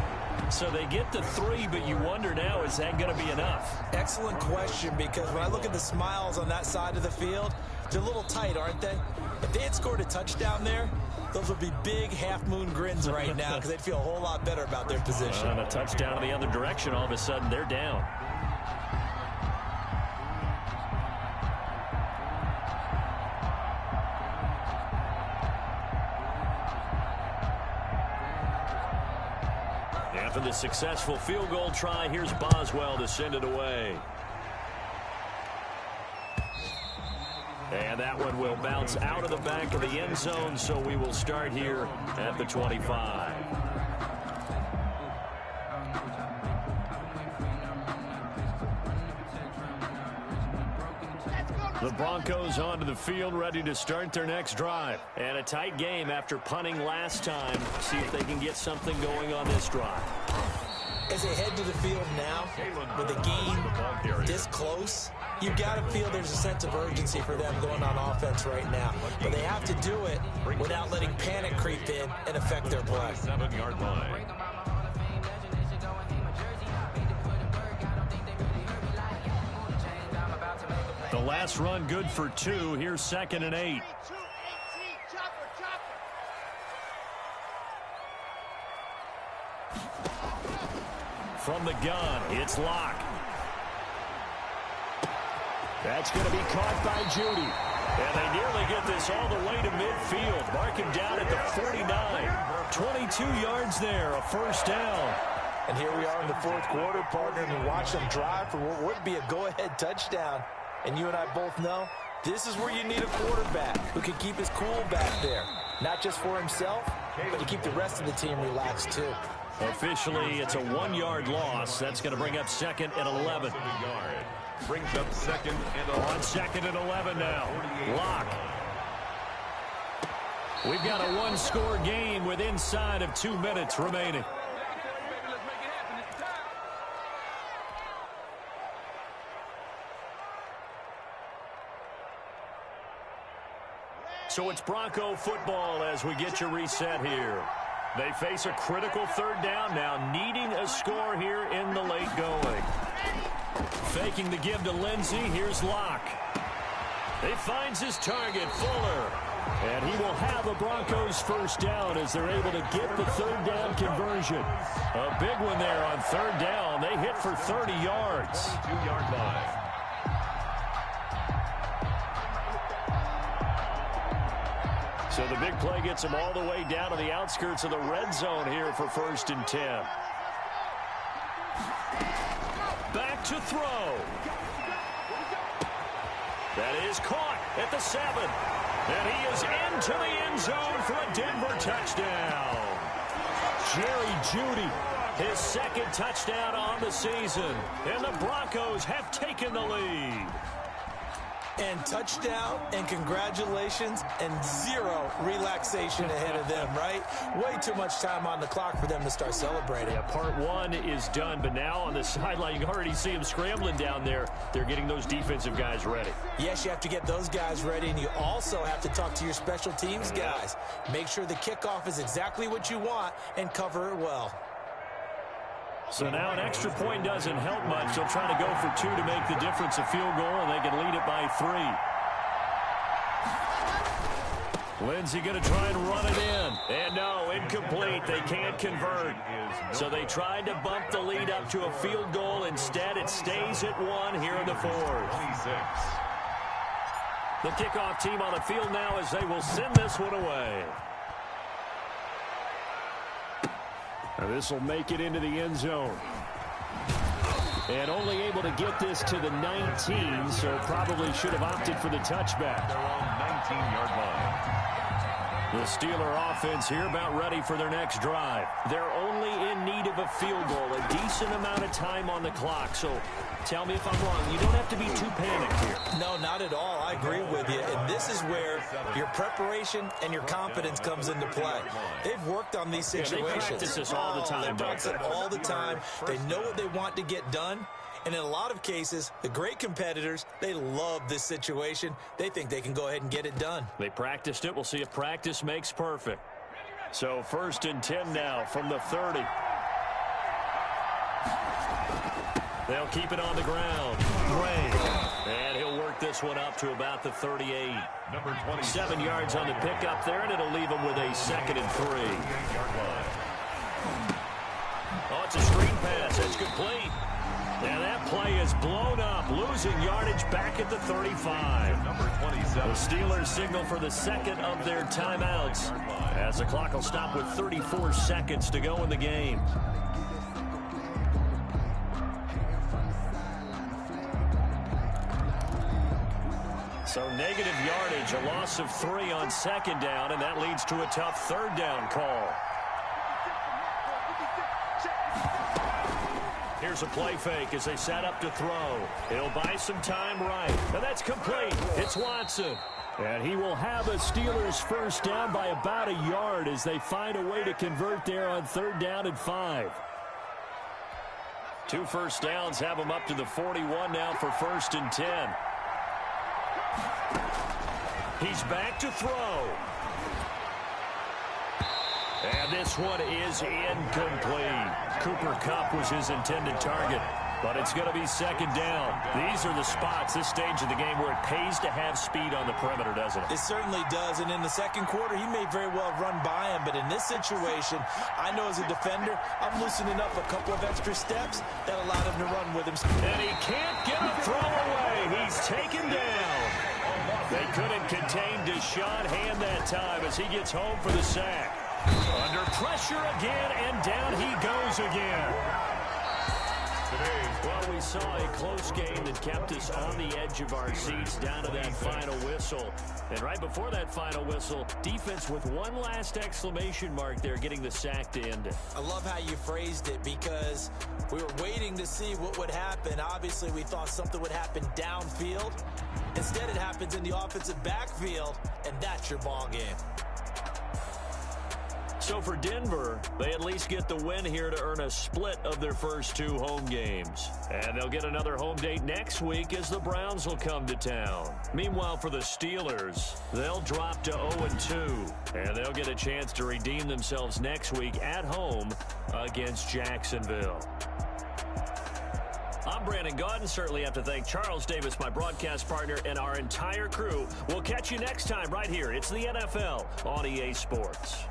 So they get the 3, but you wonder now, is that going to be enough? Excellent question, because when I look at the smiles on that side of the field, they're a little tight, aren't they? If they had scored a touchdown there, those would be big half-moon grins right now because they'd feel a whole lot better about their position. And a touchdown in the other direction, all of a sudden they're down. After the successful field goal try, here's Boswell to send it away. And that one will bounce out of the back of the end zone, so we will start here at the 25. The Broncos onto the field, ready to start their next drive. And a tight game after punting last time. See if they can get something going on this drive. As they head to the field now, with a game this close, you've got to feel there's a sense of urgency for them going on offense right now. But they have to do it without letting panic creep in and affect their play. 7-yard line. The last run good for 2. Here's 2nd and 8. From the gun, it's Locke. That's going to be caught by Judy. And they nearly get this all the way to midfield. Mark him down at the 49. 22 yards there, a first down. And here we are in the fourth quarter, partner, and watch them drive for what would be a go-ahead touchdown. And you and I both know this is where you need a quarterback who can keep his cool back there. Not just for himself, but to keep the rest of the team relaxed too. Officially, it's a 1-yard loss. That's going to bring up 2nd and 11. Brings up 2nd and 11. On 2nd and 11 now. Locke. We've got a one-score game with inside of 2 minutes remaining. So it's Bronco football as we get you reset here. They face a critical 3rd down now, needing a score here in the late going. Faking the give to Lindsey. Here's Locke. He finds his target, Fuller. And he will have a Broncos first down as they're able to get the 3rd down conversion. A big one there on 3rd down. They hit for 30 yards. 2-yard line. So the big play gets him all the way down to the outskirts of the red zone here for 1st and 10. Back to throw. That is caught at the 7. And he is into the end zone for a Denver touchdown. Jerry Jeudy, his 2nd touchdown on the season. And the Broncos have taken the lead. And touchdown, and congratulations, and 0 relaxation ahead of them, right? Way too much time on the clock for them to start celebrating. Yeah, part 1 is done, but now on the sideline, you can already see them scrambling down there. They're getting those defensive guys ready. Yes, you have to get those guys ready, and you also have to talk to your special teams guys. Make sure the kickoff is exactly what you want and cover it well. So now an extra point doesn't help much. They'll try to go for 2 to make the difference a field goal, and they can lead it by 3. Lindsey going to try and run it in. And no, incomplete. They can't convert. So they tried to bump the lead up to a field goal. Instead, it stays at 1 here in the 4th. 26. The kickoff team on the field now as they will send this one away. This will make it into the end zone. And only able to get this to the 19, so probably should have opted for the touchback. They're on 19-yard line. The Steeler offense here about ready for their next drive. They're only in need of a field goal, a decent amount of time on the clock. So tell me if I'm wrong. You don't have to be too panicked here. No, not at all. I agree with you. And this is where your preparation and your confidence comes into play. They've worked on these situations. Yeah, they practice this all the time. They practice it all the time. They know what they want to get done. And in a lot of cases, the great competitors, they love this situation. They think they can go ahead and get it done. They practiced it. We'll see if practice makes perfect. So 1st and 10 now from the 30. They'll keep it on the ground. Gray. And he'll work this one up to about the 38. Number 20. 7 yards on the pickup there, and it'll leave him with a 2nd and 3. Oh, it's a screen pass. It's complete. And that play is blown up, losing yardage back at the 35. Number 27. The Steelers signal for the 2nd of their timeouts as the clock will stop with 34 seconds to go in the game. So negative yardage, a loss of 3 on 2nd down, and that leads to a tough 3rd down call. Here's a play fake as they set up to throw. He'll buy some time right. And that's complete. It's Watson. And he will have a Steelers first down by about a yard as they find a way to convert there on 3rd down and 5. 2 first downs have him up to the 41 now for 1st and 10. He's back to throw. And this one is incomplete. Cooper Kupp was his intended target. But it's going to be second down. These are the spots, this stage of the game, where it pays to have speed on the perimeter, doesn't it? It certainly does. And in the second quarter, he may very well run by him. But in this situation, I know as a defender, I'm loosening up a couple of extra steps that allowed him to run with him. And he can't get a throw away. He's taken down. They couldn't contain Deshaun Hand that time as he gets home for the sack. Under pressure again, and down he goes again. Well, we saw a close game that kept us on the edge of our seats down to that final whistle. And right before that final whistle, defense with one last exclamation mark there, getting the sack to end it. I love how you phrased it, because we were waiting to see what would happen. Obviously, we thought something would happen downfield. Instead, it happens in the offensive backfield, and that's your ball game. So for Denver, they at least get the win here to earn a split of their first 2 home games. And they'll get another home date next week as the Browns will come to town. Meanwhile, for the Steelers, they'll drop to 0-2. And they'll get a chance to redeem themselves next week at home against Jacksonville. I'm Brandon Gaudin. Certainly have to thank Charles Davis, my broadcast partner, and our entire crew. We'll catch you next time right here. It's the NFL on EA Sports.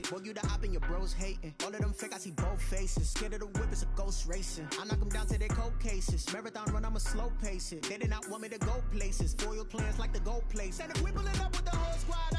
Boy, you the op and your bros hating. All of them fake, I see both faces. Scared of the whip, it's a ghost racing. I knock them down to their cold cases. Marathon run, I'ma slow pace it. They did not want me to go places. Foil plans like the gold place. And if we pulling up with the whole squad,